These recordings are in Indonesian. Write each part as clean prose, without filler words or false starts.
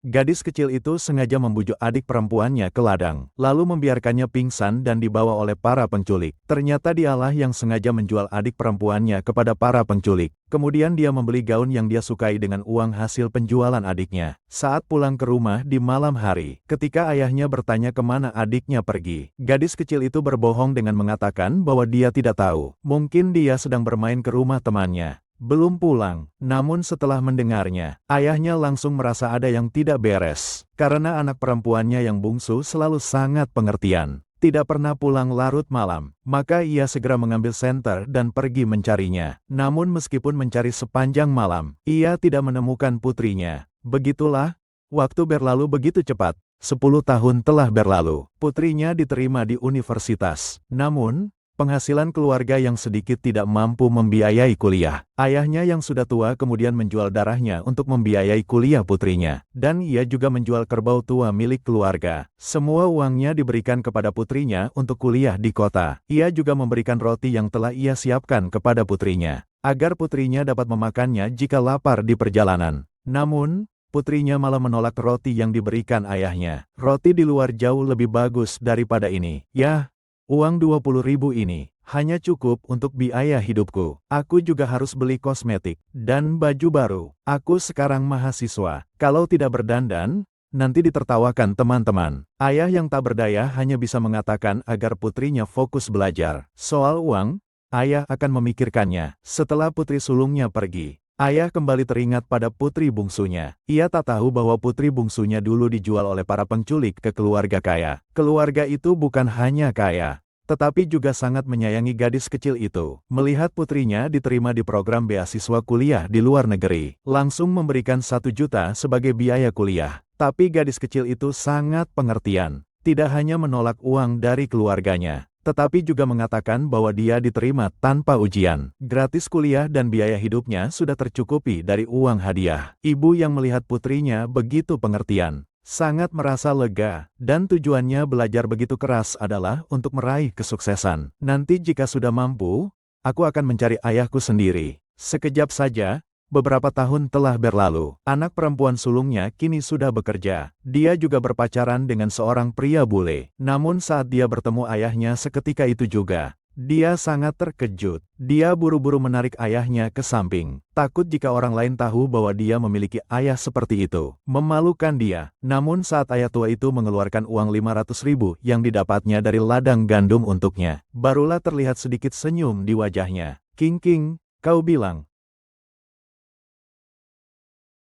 Gadis kecil itu sengaja membujuk adik perempuannya ke ladang, lalu membiarkannya pingsan dan dibawa oleh para penculik. Ternyata dialah yang sengaja menjual adik perempuannya kepada para penculik. Kemudian dia membeli gaun yang dia sukai dengan uang hasil penjualan adiknya. Saat pulang ke rumah di malam hari, ketika ayahnya bertanya kemana adiknya pergi, gadis kecil itu berbohong dengan mengatakan bahwa dia tidak tahu. Mungkin dia sedang bermain ke rumah temannya. Belum pulang, namun setelah mendengarnya, ayahnya langsung merasa ada yang tidak beres. Karena anak perempuannya yang bungsu selalu sangat pengertian, tidak pernah pulang larut malam, maka ia segera mengambil senter dan pergi mencarinya. Namun meskipun mencari sepanjang malam, ia tidak menemukan putrinya. Begitulah, waktu berlalu begitu cepat. 10 tahun telah berlalu, putrinya diterima di universitas. Namun, penghasilan keluarga yang sedikit tidak mampu membiayai kuliah. Ayahnya yang sudah tua kemudian menjual darahnya untuk membiayai kuliah putrinya. Dan ia juga menjual kerbau tua milik keluarga. Semua uangnya diberikan kepada putrinya untuk kuliah di kota. Ia juga memberikan roti yang telah ia siapkan kepada putrinya, agar putrinya dapat memakannya jika lapar di perjalanan. Namun, putrinya malah menolak roti yang diberikan ayahnya. Roti di luar jauh lebih bagus daripada ini. Yah, uang 20.000 ini hanya cukup untuk biaya hidupku. Aku juga harus beli kosmetik dan baju baru. Aku sekarang mahasiswa. Kalau tidak berdandan, nanti ditertawakan teman-teman. Ayah yang tak berdaya hanya bisa mengatakan agar putrinya fokus belajar. Soal uang, ayah akan memikirkannya. Setelah putri sulungnya pergi, ayah kembali teringat pada putri bungsunya. Ia tak tahu bahwa putri bungsunya dulu dijual oleh para penculik ke keluarga kaya. Keluarga itu bukan hanya kaya, tetapi juga sangat menyayangi gadis kecil itu. Melihat putrinya diterima di program beasiswa kuliah di luar negeri, langsung memberikan 1 juta sebagai biaya kuliah. Tapi gadis kecil itu sangat pengertian. Tidak hanya menolak uang dari keluarganya, tetapi juga mengatakan bahwa dia diterima tanpa ujian. Gratis kuliah dan biaya hidupnya sudah tercukupi dari uang hadiah. Ibu yang melihat putrinya begitu pengertian, sangat merasa lega, dan tujuannya belajar begitu keras adalah untuk meraih kesuksesan. Nanti jika sudah mampu, aku akan mencari ayahku sendiri. Sekejap saja, beberapa tahun telah berlalu. Anak perempuan sulungnya kini sudah bekerja. Dia juga berpacaran dengan seorang pria bule. Namun saat dia bertemu ayahnya seketika itu juga, dia sangat terkejut. Dia buru-buru menarik ayahnya ke samping. Takut jika orang lain tahu bahwa dia memiliki ayah seperti itu. Memalukan dia. Namun saat ayah tua itu mengeluarkan uang 500.000 yang didapatnya dari ladang gandum untuknya, barulah terlihat sedikit senyum di wajahnya. King, kau bilang,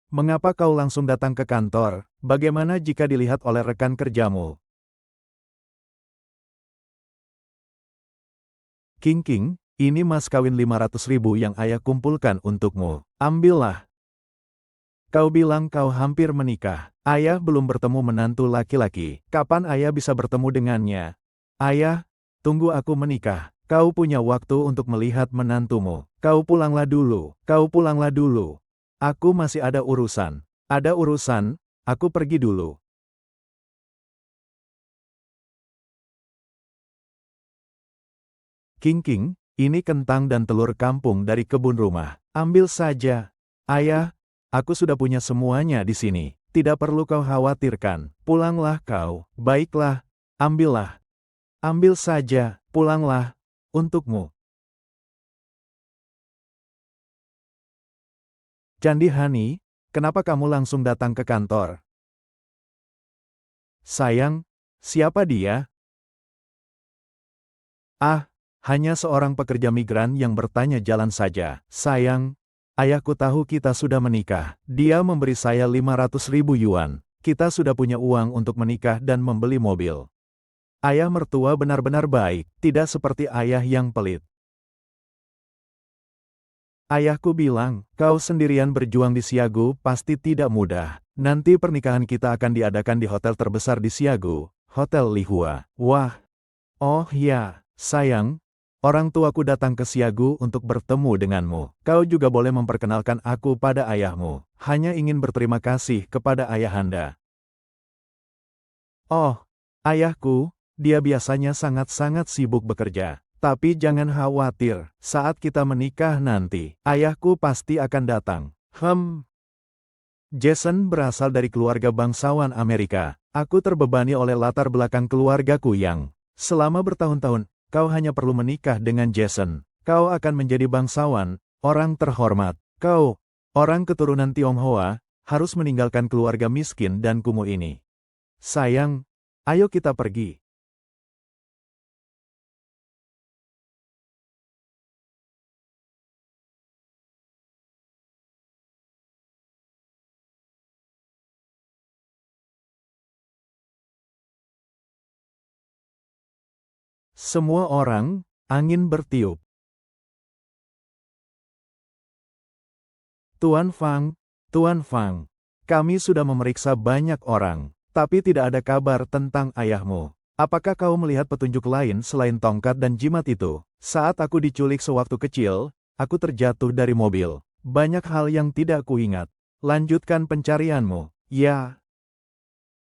mengapa kau langsung datang ke kantor? Bagaimana jika dilihat oleh rekan kerjamu? King, ini mas kawin 500.000 yang ayah kumpulkan untukmu. Ambillah. Kau bilang kau hampir menikah. Ayah belum bertemu menantu laki-laki. Kapan ayah bisa bertemu dengannya? Ayah, tunggu aku menikah. Kau punya waktu untuk melihat menantumu. Kau pulanglah dulu. Kau pulanglah dulu. Aku masih ada urusan. Ada urusan, aku pergi dulu. King, ini kentang dan telur kampung dari kebun rumah. Ambil saja. Ayah, aku sudah punya semuanya di sini. Tidak perlu kau khawatirkan. Pulanglah kau. Baiklah, ambillah. Ambil saja, pulanglah. Untukmu. Candi Hani, kenapa kamu langsung datang ke kantor? Sayang, siapa dia? Ah, hanya seorang pekerja migran yang bertanya jalan saja. Sayang, ayahku tahu kita sudah menikah. Dia memberi saya 500.000 yuan. Kita sudah punya uang untuk menikah dan membeli mobil. Ayah mertua benar-benar baik, tidak seperti ayah yang pelit. Ayahku bilang, kau sendirian berjuang di Siagu pasti tidak mudah. Nanti pernikahan kita akan diadakan di hotel terbesar di Siagu, Hotel Lihua. Wah, oh ya, sayang, orang tuaku datang ke Siagu untuk bertemu denganmu. Kau juga boleh memperkenalkan aku pada ayahmu. Hanya ingin berterima kasih kepada ayahanda. Oh, ayahku, dia biasanya sangat-sangat sibuk bekerja. Tapi jangan khawatir, saat kita menikah nanti, ayahku pasti akan datang. Jason berasal dari keluarga bangsawan Amerika. Aku terbebani oleh latar belakang keluargaku yang selama bertahun-tahun, kau hanya perlu menikah dengan Jason. Kau akan menjadi bangsawan, orang terhormat. Kau, orang keturunan Tionghoa, harus meninggalkan keluarga miskin dan kumuh ini. Sayang, ayo kita pergi. Semua orang, angin bertiup. Tuan Fang, kami sudah memeriksa banyak orang, tapi tidak ada kabar tentang ayahmu. Apakah kau melihat petunjuk lain selain tongkat dan jimat itu? Saat aku diculik sewaktu kecil, aku terjatuh dari mobil. Banyak hal yang tidak kuingat. Lanjutkan pencarianmu. Ya.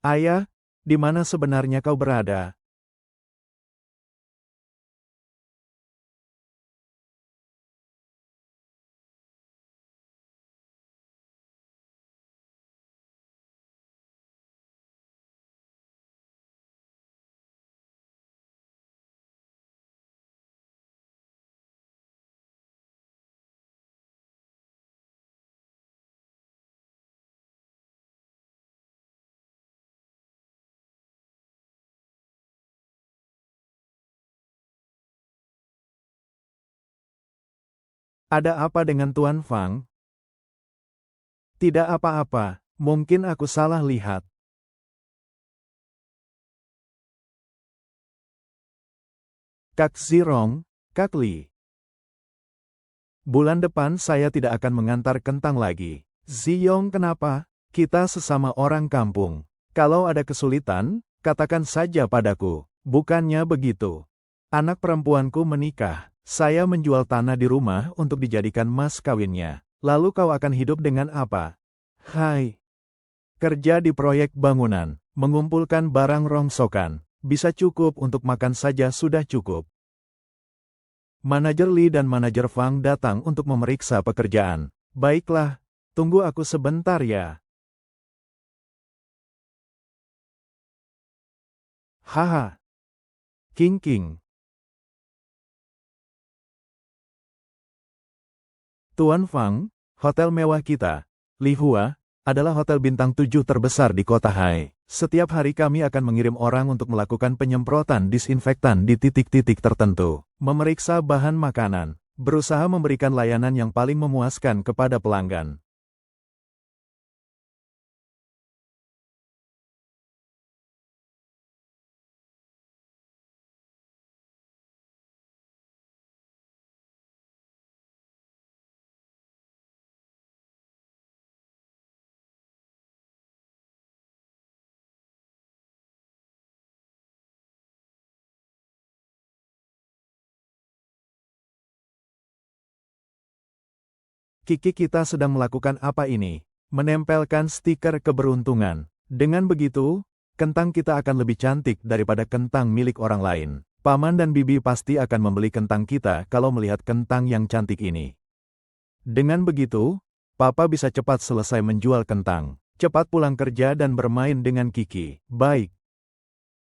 Ayah, di mana sebenarnya kau berada? Ada apa dengan Tuan Fang? Tidak apa-apa, mungkin aku salah lihat. Kak Zirong, Kak Li. Bulan depan saya tidak akan mengantar kentang lagi. Ziyong kenapa? Kita sesama orang kampung. Kalau ada kesulitan, katakan saja padaku. Bukannya begitu. Anak perempuanku menikah. Saya menjual tanah di rumah untuk dijadikan mas kawinnya. Lalu kau akan hidup dengan apa? Hai. Kerja di proyek bangunan. Mengumpulkan barang rongsokan. Bisa cukup untuk makan saja sudah cukup. Manajer Li dan manajer Fang datang untuk memeriksa pekerjaan. Baiklah, tunggu aku sebentar ya. Haha. King. Tuan Fang, hotel mewah kita, Li Hua, adalah hotel bintang 7 terbesar di kota Hai. Setiap hari kami akan mengirim orang untuk melakukan penyemprotan disinfektan di titik-titik tertentu, memeriksa bahan makanan, berusaha memberikan layanan yang paling memuaskan kepada pelanggan. Kiki kita sedang melakukan apa ini? Menempelkan stiker keberuntungan. Dengan begitu, kentang kita akan lebih cantik daripada kentang milik orang lain. Paman dan bibi pasti akan membeli kentang kita kalau melihat kentang yang cantik ini. Dengan begitu, Papa bisa cepat selesai menjual kentang. Cepat pulang kerja dan bermain dengan Kiki. Baik.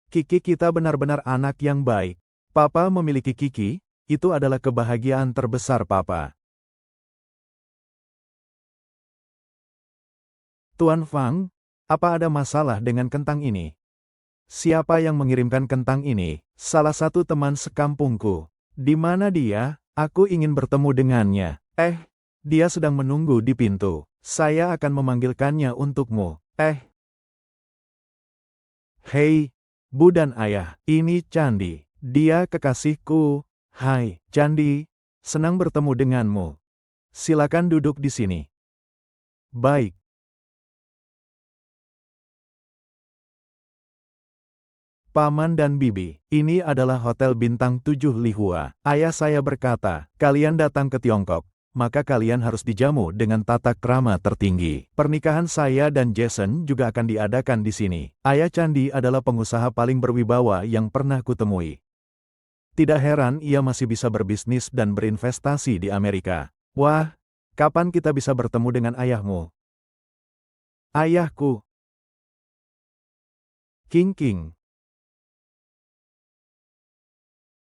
Kiki kita benar-benar anak yang baik. Papa memiliki Kiki, itu adalah kebahagiaan terbesar Papa. Tuan Fang, apa ada masalah dengan kentang ini? Siapa yang mengirimkan kentang ini? Salah satu teman sekampungku. Di mana dia? Aku ingin bertemu dengannya. Dia sedang menunggu di pintu. Saya akan memanggilkannya untukmu. Hei, Bu dan Ayah, ini Candi. Dia kekasihku. Hai, Candi. Senang bertemu denganmu. Silakan duduk di sini. Baik. Paman dan Bibi, ini adalah hotel bintang 7 Li Hua. Ayah saya berkata, kalian datang ke Tiongkok, maka kalian harus dijamu dengan tata krama tertinggi. Pernikahan saya dan Jason juga akan diadakan di sini. Ayah Candi adalah pengusaha paling berwibawa yang pernah kutemui. Tidak heran ia masih bisa berbisnis dan berinvestasi di Amerika. Wah, kapan kita bisa bertemu dengan ayahmu? Ayahku. King King.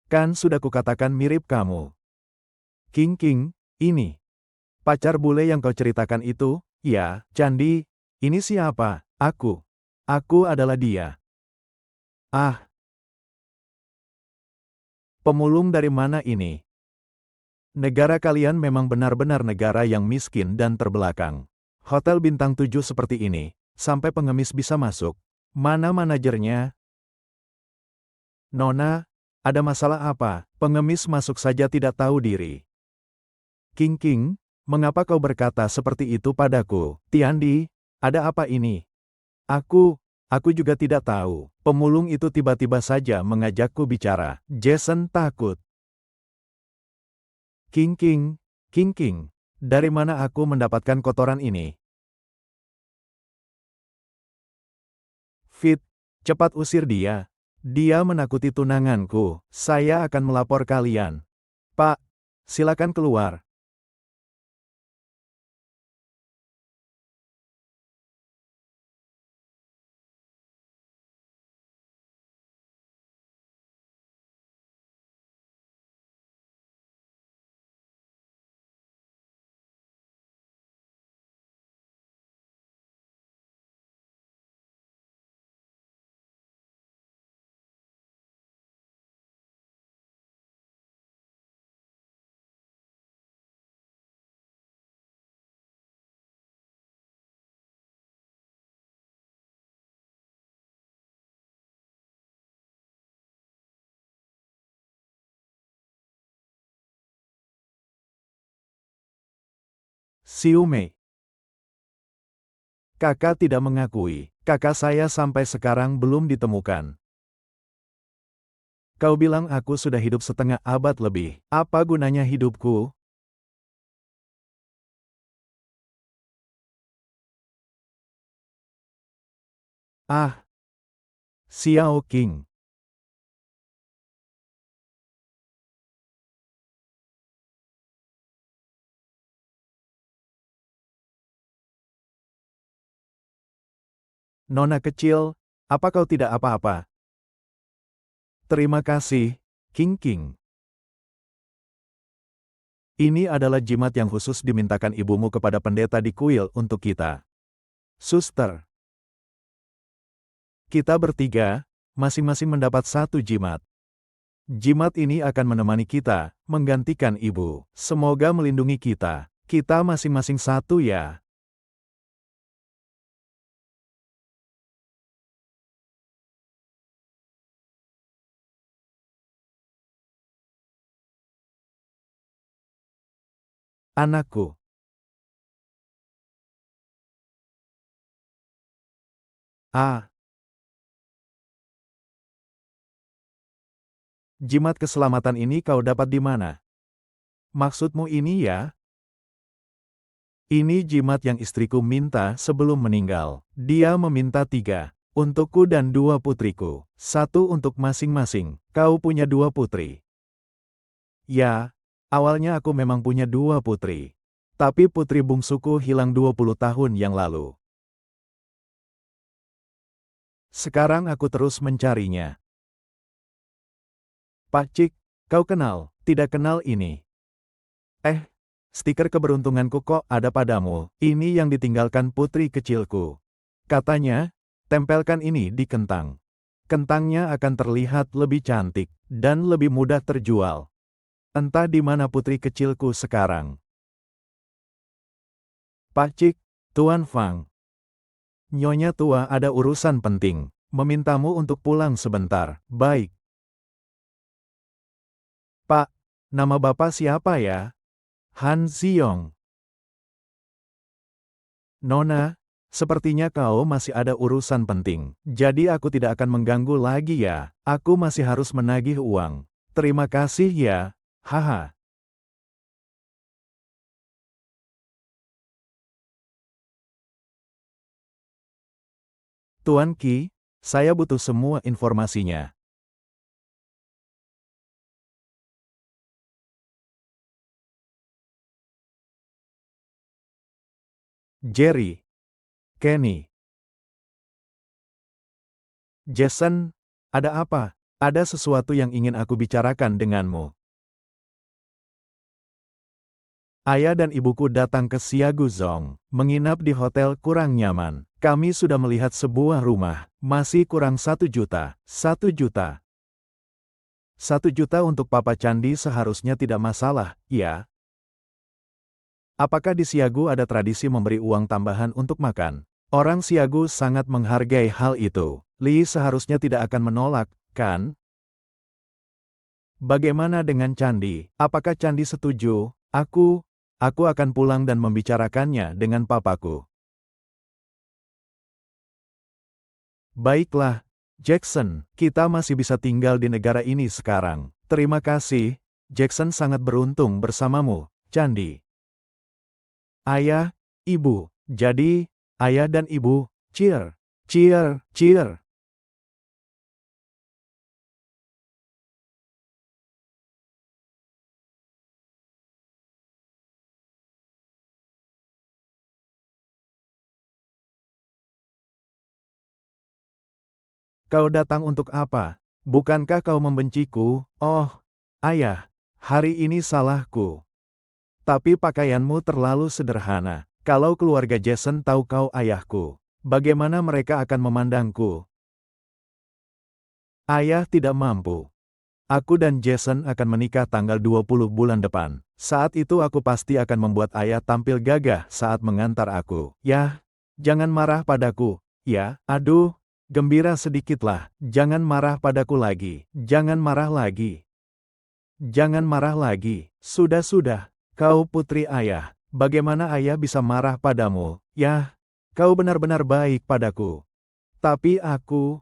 Kan sudah kukatakan mirip kamu. King King, ini. Pacar bule yang kau ceritakan itu, ya, Candi. Ini siapa? Aku. Aku adalah dia. Ah, pemulung dari mana ini? Negara kalian memang benar-benar negara yang miskin dan terbelakang. Hotel bintang 7 seperti ini, sampai pengemis bisa masuk. Mana manajernya? Nona, ada masalah apa? Pengemis masuk saja tidak tahu diri. King King, mengapa kau berkata seperti itu padaku? Tiandi, ada apa ini? Aku juga tidak tahu. Pemulung itu tiba-tiba saja mengajakku bicara. Jason takut. King King, King King, dari mana aku mendapatkan kotoran ini? Fit, cepat usir dia. Dia menakuti tunanganku. Saya akan melapor kalian. Pak, silakan keluar. Siume. Kakak tidak mengakui. Kakak saya sampai sekarang belum ditemukan. Kau bilang aku sudah hidup setengah abad lebih. Apa gunanya hidupku? Ah, Xiao King. Nona kecil, apa kau tidak apa-apa? Terima kasih, King King. Ini adalah jimat yang khusus dimintakan ibumu kepada pendeta di kuil untuk kita. Suster, kita bertiga, masing-masing mendapat satu jimat. Jimat ini akan menemani kita, menggantikan ibu. Semoga melindungi kita. Kita masing-masing satu ya. Anakku. Ah, jimat keselamatan ini kau dapat di mana? Maksudmu ini ya? Ini jimat yang istriku minta sebelum meninggal. Dia meminta 3. Untukku dan 2 putriku. 1 untuk masing-masing. Kau punya 2 putri. Ya, awalnya aku memang punya 2 putri. Tapi putri bungsuku hilang 20 tahun yang lalu. Sekarang aku terus mencarinya. Pak Cik, kau kenal, tidak kenal ini. Eh, stiker keberuntunganku kok ada padamu. Ini yang ditinggalkan putri kecilku. Katanya, tempelkan ini di kentang. Kentangnya akan terlihat lebih cantik dan lebih mudah terjual. Entah di mana putri kecilku sekarang. Pak Cik, Tuan Fang. Nyonya tua ada urusan penting. Memintamu untuk pulang sebentar. Baik. Pak, nama bapak siapa ya? Han Ziong. Nona, sepertinya kau masih ada urusan penting. Jadi aku tidak akan mengganggu lagi ya. Aku masih harus menagih uang. Terima kasih ya. Haha. Tuan Qi, saya butuh semua informasinya. Jerry. Kenny. Jason, ada apa? Ada sesuatu yang ingin aku bicarakan denganmu. Ayah dan ibuku datang ke Siaguzong, menginap di hotel kurang nyaman. Kami sudah melihat sebuah rumah, masih kurang 1 juta. 1 juta. 1 juta untuk Papa Candi seharusnya tidak masalah, ya? Apakah di Siagu ada tradisi memberi uang tambahan untuk makan? Orang Siagu sangat menghargai hal itu. Lee seharusnya tidak akan menolak, kan? Bagaimana dengan Candi? Apakah Candi setuju? Aku akan pulang dan membicarakannya dengan papaku. Baiklah, Jackson, kita masih bisa tinggal di negara ini sekarang. Terima kasih, Jackson sangat beruntung bersamamu, Candi. Ayah, ibu, jadi, ayah dan ibu, cheer, cheer, cheer. Kau datang untuk apa? Bukankah kau membenciku? Oh, ayah, hari ini salahku. Tapi pakaianmu terlalu sederhana. Kalau keluarga Jason tahu kau ayahku, bagaimana mereka akan memandangku? Ayah tidak mampu. Aku dan Jason akan menikah tanggal 20 bulan depan. Saat itu aku pasti akan membuat ayah tampil gagah saat mengantar aku. Yah, jangan marah padaku. Ya, aduh, gembira sedikitlah. Jangan marah padaku lagi. Jangan marah lagi. Jangan marah lagi. Sudah. Kau putri ayah. Bagaimana ayah bisa marah padamu? Yah, kau benar-benar baik padaku. Tapi aku...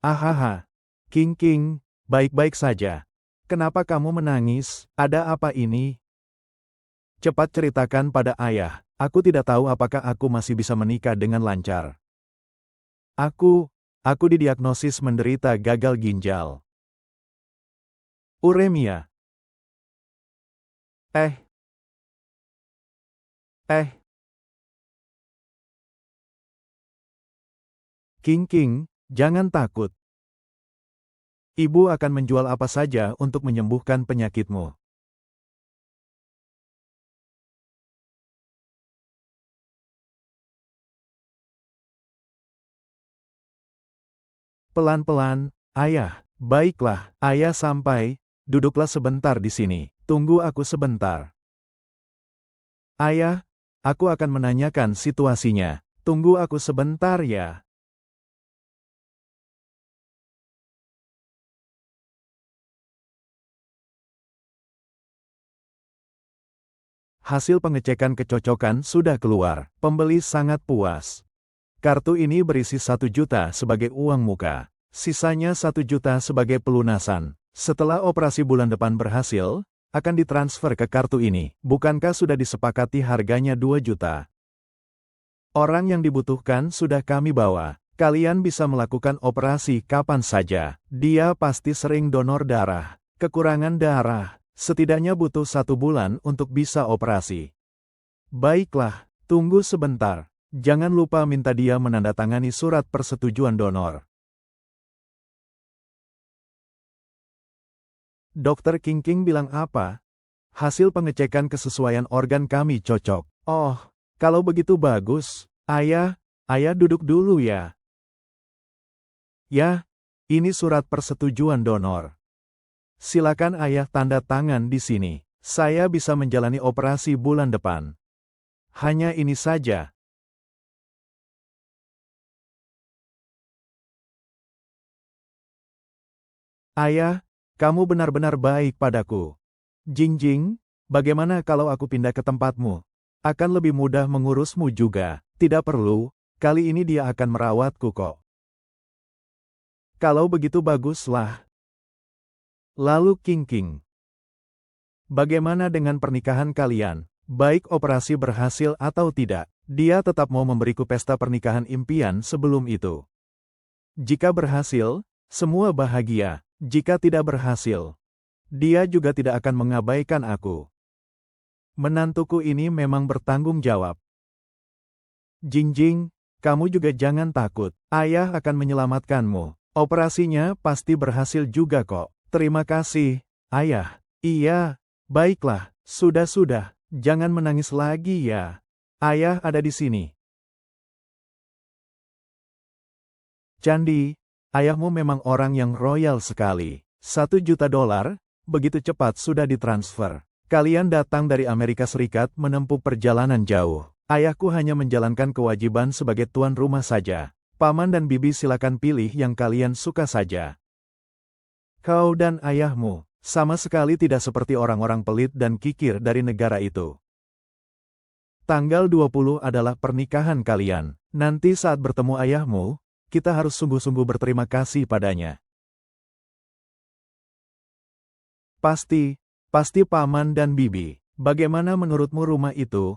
Ahaha. King. Baik-baik saja. Kenapa kamu menangis? Ada apa ini? Cepat ceritakan pada ayah. Aku tidak tahu apakah aku masih bisa menikah dengan lancar. Aku didiagnosis menderita gagal ginjal. Uremia. Eh. King, jangan takut. Ibu akan menjual apa saja untuk menyembuhkan penyakitmu. Pelan-pelan, ayah. Baiklah, ayah sampai. Duduklah sebentar di sini. Tunggu aku sebentar. Ayah, aku akan menanyakan situasinya. Tunggu aku sebentar ya. Hasil pengecekan kecocokan sudah keluar. Pembeli sangat puas. Kartu ini berisi 1 juta sebagai uang muka. Sisanya 1 juta sebagai pelunasan. Setelah operasi bulan depan berhasil, akan ditransfer ke kartu ini. Bukankah sudah disepakati harganya 2 juta? Orang yang dibutuhkan sudah kami bawa. Kalian bisa melakukan operasi kapan saja. Dia pasti sering donor darah. Kekurangan darah. Setidaknya butuh 1 bulan untuk bisa operasi. Baiklah, tunggu sebentar. Jangan lupa minta dia menandatangani surat persetujuan donor. Dokter King bilang apa? Hasil pengecekan kesesuaian organ kami cocok. Oh, kalau begitu bagus. Ayah duduk dulu ya. Ya, ini surat persetujuan donor. Silakan ayah tanda tangan di sini. Saya bisa menjalani operasi bulan depan. Hanya ini saja. Ayah, kamu benar-benar baik padaku. Jingjing, bagaimana kalau aku pindah ke tempatmu? Akan lebih mudah mengurusmu juga. Tidak perlu, kali ini dia akan merawatku kok. Kalau begitu baguslah. Lalu King, bagaimana dengan pernikahan kalian? Baik operasi berhasil atau tidak, dia tetap mau memberiku pesta pernikahan impian sebelum itu. Jika berhasil, semua bahagia. Jika tidak berhasil, dia juga tidak akan mengabaikan aku. Menantuku ini memang bertanggung jawab. Jingjing, kamu juga jangan takut. Ayah akan menyelamatkanmu. Operasinya pasti berhasil juga kok. Terima kasih, Ayah. Iya, baiklah. Sudah. Jangan menangis lagi ya. Ayah ada di sini. Candi, ayahmu memang orang yang royal sekali. $1 juta, begitu cepat sudah ditransfer. Kalian datang dari Amerika Serikat menempuh perjalanan jauh. Ayahku hanya menjalankan kewajiban sebagai tuan rumah saja. Paman dan bibi silakan pilih yang kalian suka saja. Kau dan ayahmu, sama sekali tidak seperti orang-orang pelit dan kikir dari negara itu. Tanggal 20 adalah pernikahan kalian. Nanti saat bertemu ayahmu, kita harus sungguh-sungguh berterima kasih padanya. Pasti paman dan bibi. Bagaimana menurutmu rumah itu?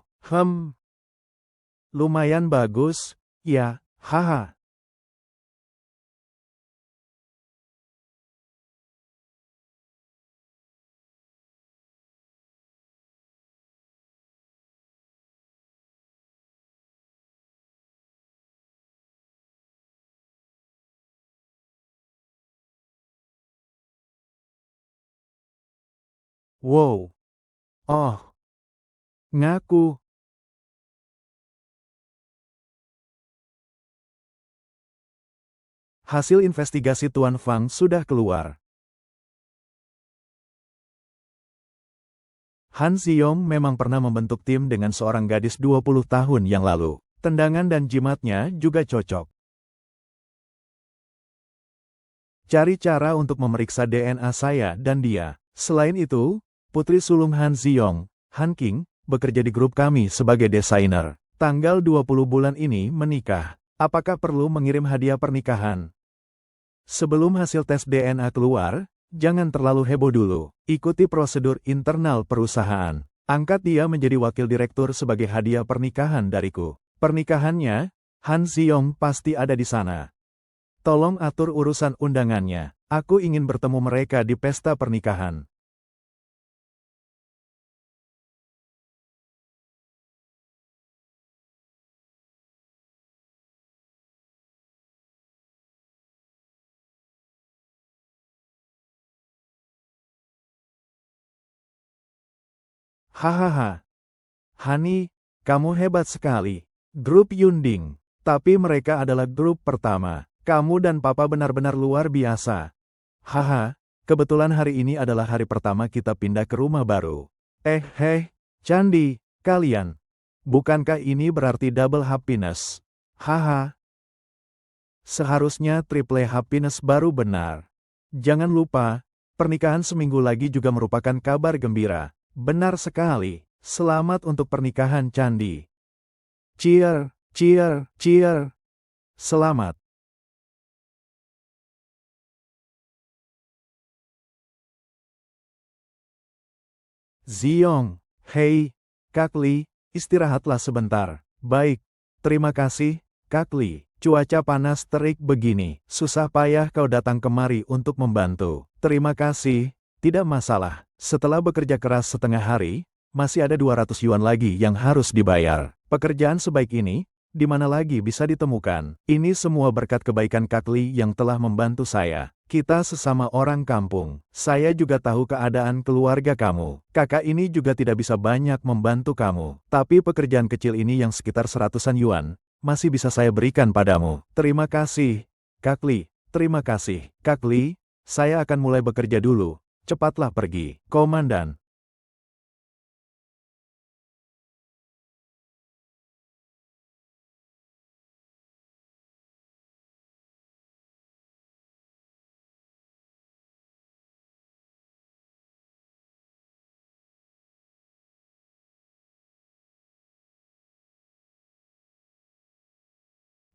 Lumayan bagus, ya, haha. Wow. Oh, ngaku. Hasil investigasi Tuan Fang sudah keluar. Han Ziyong memang pernah membentuk tim dengan seorang gadis 20 tahun yang lalu. Tendangan dan jimatnya juga cocok. Cari cara untuk memeriksa DNA saya dan dia. Selain itu, putri sulung Han Ziyong, Han King, bekerja di grup kami sebagai desainer. Tanggal 20 bulan ini menikah. Apakah perlu mengirim hadiah pernikahan? Sebelum hasil tes DNA keluar, jangan terlalu heboh dulu. Ikuti prosedur internal perusahaan. Angkat dia menjadi wakil direktur sebagai hadiah pernikahan dariku. Pernikahannya, Han Ziyong pasti ada di sana. Tolong atur urusan undangannya. Aku ingin bertemu mereka di pesta pernikahan. Hahaha. Hani, kamu hebat sekali. Grup Yunding. Tapi mereka adalah grup pertama. Kamu dan papa benar-benar luar biasa. Haha, kebetulan hari ini adalah hari pertama kita pindah ke rumah baru. Candi, kalian. Bukankah ini berarti double happiness? Haha. Seharusnya triple happiness baru benar. Jangan lupa, pernikahan seminggu lagi juga merupakan kabar gembira. Benar sekali. Selamat untuk pernikahan Candi. Cheer. Selamat. Ziyong, hei, Kak Li, istirahatlah sebentar. Baik, terima kasih, Kak Li. Cuaca panas terik begini, susah payah kau datang kemari untuk membantu. Terima kasih, tidak masalah. Setelah bekerja keras setengah hari, masih ada 200 yuan lagi yang harus dibayar. Pekerjaan sebaik ini, di mana lagi bisa ditemukan? Ini semua berkat kebaikan Kak Li yang telah membantu saya. Kita sesama orang kampung. Saya juga tahu keadaan keluarga kamu. Kakak ini juga tidak bisa banyak membantu kamu. Tapi pekerjaan kecil ini yang sekitar 100-an yuan, masih bisa saya berikan padamu. Terima kasih, Kak Li. Terima kasih, Kak Li. Saya akan mulai bekerja dulu. Cepatlah pergi, Komandan.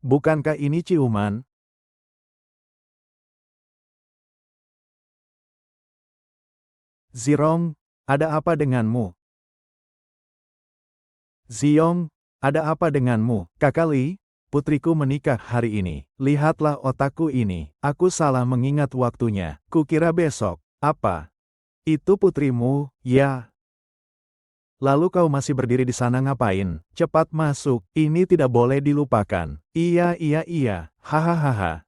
Bukankah ini ciuman? Zirong, ada apa denganmu? Ziyong, ada apa denganmu? Kakak Li, putriku menikah hari ini. Lihatlah otakku ini. Aku salah mengingat waktunya. Kukira besok. Apa? Itu putrimu, ya? Lalu kau masih berdiri di sana ngapain? Cepat masuk, ini tidak boleh dilupakan. Iya iya iya, hahaha.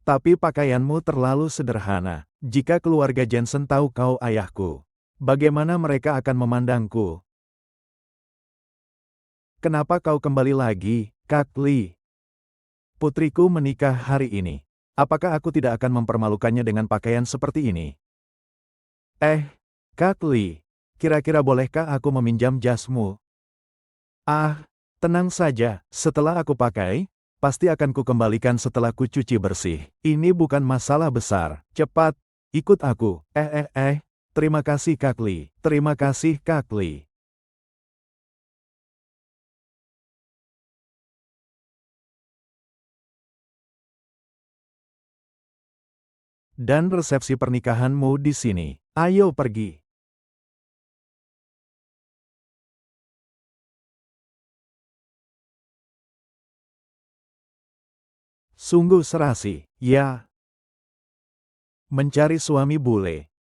Tapi pakaianmu terlalu sederhana. Jika keluarga Jensen tahu kau ayahku, bagaimana mereka akan memandangku? Kenapa kau kembali lagi, Kak Lee? Putriku menikah hari ini. Apakah aku tidak akan mempermalukannya dengan pakaian seperti ini? Kak Lee, kira-kira bolehkah aku meminjam jasmu? Ah, tenang saja, setelah aku pakai, pasti akan kukembalikan setelah kucuci bersih. Ini bukan masalah besar. Cepat, ikut aku. Terima kasih Kak Lee. Terima kasih Kak Lee. Dan resepsi pernikahanmu di sini. Ayo pergi. Sungguh serasi, ya. Mencari suami bule.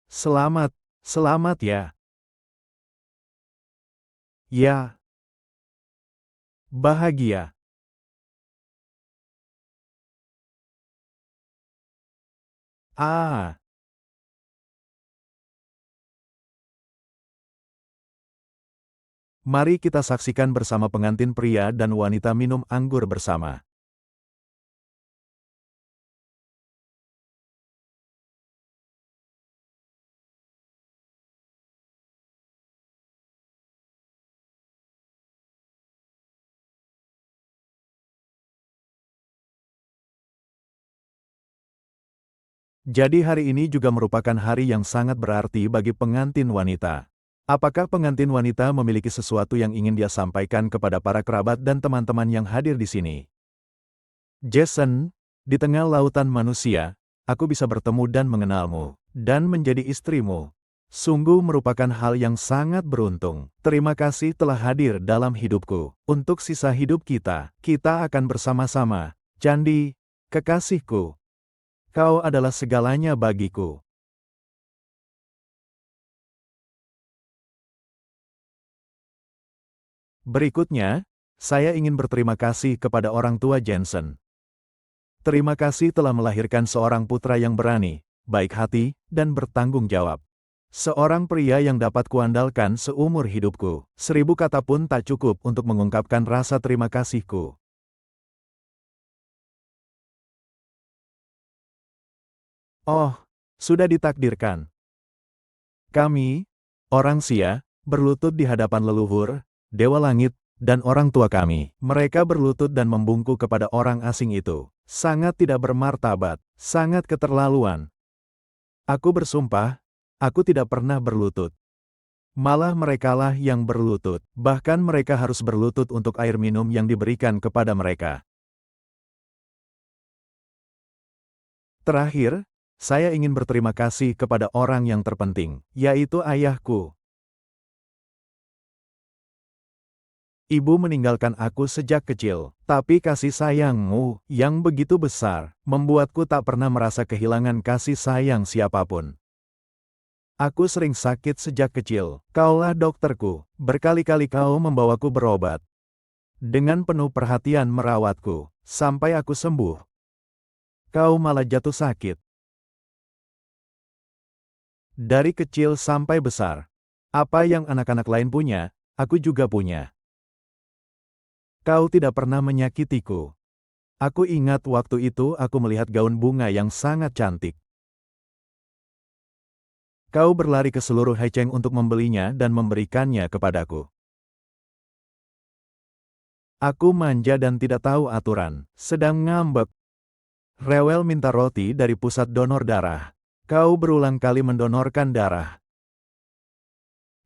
Selamat, selamat ya. Ya, bahagia. Ah, mari kita saksikan bersama pengantin pria dan wanita minum anggur bersama. Jadi hari ini juga merupakan hari yang sangat berarti bagi pengantin wanita. Apakah pengantin wanita memiliki sesuatu yang ingin dia sampaikan kepada para kerabat dan teman-teman yang hadir di sini? Jason, di tengah lautan manusia, aku bisa bertemu dan mengenalmu, dan menjadi istrimu. Sungguh merupakan hal yang sangat beruntung. Terima kasih telah hadir dalam hidupku. Untuk sisa hidup kita, kita akan bersama-sama. Candi, kekasihku. Kau adalah segalanya bagiku. Berikutnya, saya ingin berterima kasih kepada orang tua Jensen. Terima kasih telah melahirkan seorang putra yang berani, baik hati, dan bertanggung jawab. Seorang pria yang dapat kuandalkan seumur hidupku. 1000 kata pun tak cukup untuk mengungkapkan rasa terima kasihku. Oh, sudah ditakdirkan. Kami, orang Sia, berlutut di hadapan leluhur, Dewa Langit, dan orang tua kami. Mereka berlutut dan membungkuk kepada orang asing itu. Sangat tidak bermartabat, sangat keterlaluan. Aku bersumpah, aku tidak pernah berlutut. Malah merekalah yang berlutut. Bahkan mereka harus berlutut untuk air minum yang diberikan kepada mereka. Terakhir, saya ingin berterima kasih kepada orang yang terpenting, yaitu ayahku. Ibu meninggalkan aku sejak kecil, tapi kasih sayangmu, yang begitu besar, membuatku tak pernah merasa kehilangan kasih sayang siapapun. Aku sering sakit sejak kecil, kaulah dokterku, berkali-kali kau membawaku berobat. Dengan penuh perhatian merawatku, sampai aku sembuh. Kau malah jatuh sakit. Dari kecil sampai besar, apa yang anak-anak lain punya, aku juga punya. Kau tidak pernah menyakitiku. Aku ingat waktu itu aku melihat gaun bunga yang sangat cantik. Kau berlari ke seluruh Haicheng untuk membelinya dan memberikannya kepadaku. Aku manja dan tidak tahu aturan, sedang ngambek. Rewel minta roti dari pusat donor darah. Kau berulang kali mendonorkan darah.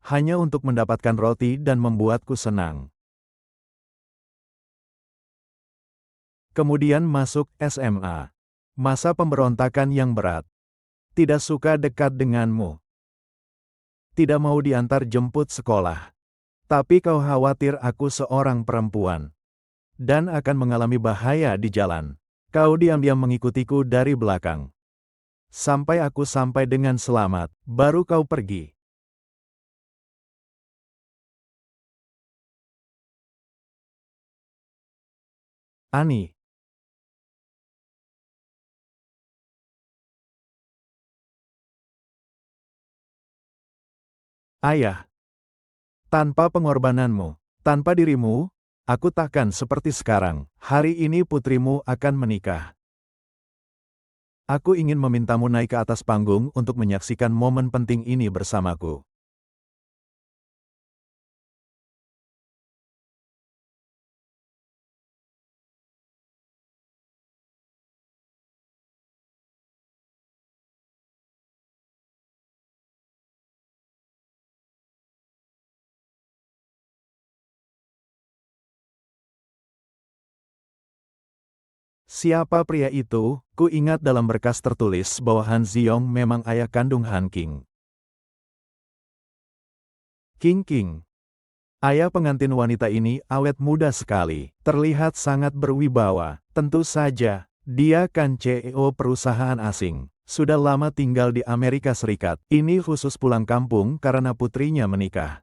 Hanya untuk mendapatkan roti dan membuatku senang. Kemudian masuk SMA. Masa pemberontakan yang berat. Tidak suka dekat denganmu. Tidak mau diantar jemput sekolah. Tapi kau khawatir aku seorang perempuan. Dan akan mengalami bahaya di jalan. Kau diam-diam mengikutiku dari belakang. Sampai aku sampai dengan selamat, baru kau pergi. Ani, ayah, tanpa pengorbananmu, tanpa dirimu, aku takkan seperti sekarang. Hari ini putrimu akan menikah. Aku ingin memintamu naik ke atas panggung untuk menyaksikan momen penting ini bersamaku. Siapa pria itu? Ku ingat dalam berkas tertulis bahwa Han Ziong memang ayah kandung Han King. King. Ayah pengantin wanita ini awet muda sekali, terlihat sangat berwibawa. Tentu saja, dia kan CEO perusahaan asing. Sudah lama tinggal di Amerika Serikat. Ini khusus pulang kampung karena putrinya menikah.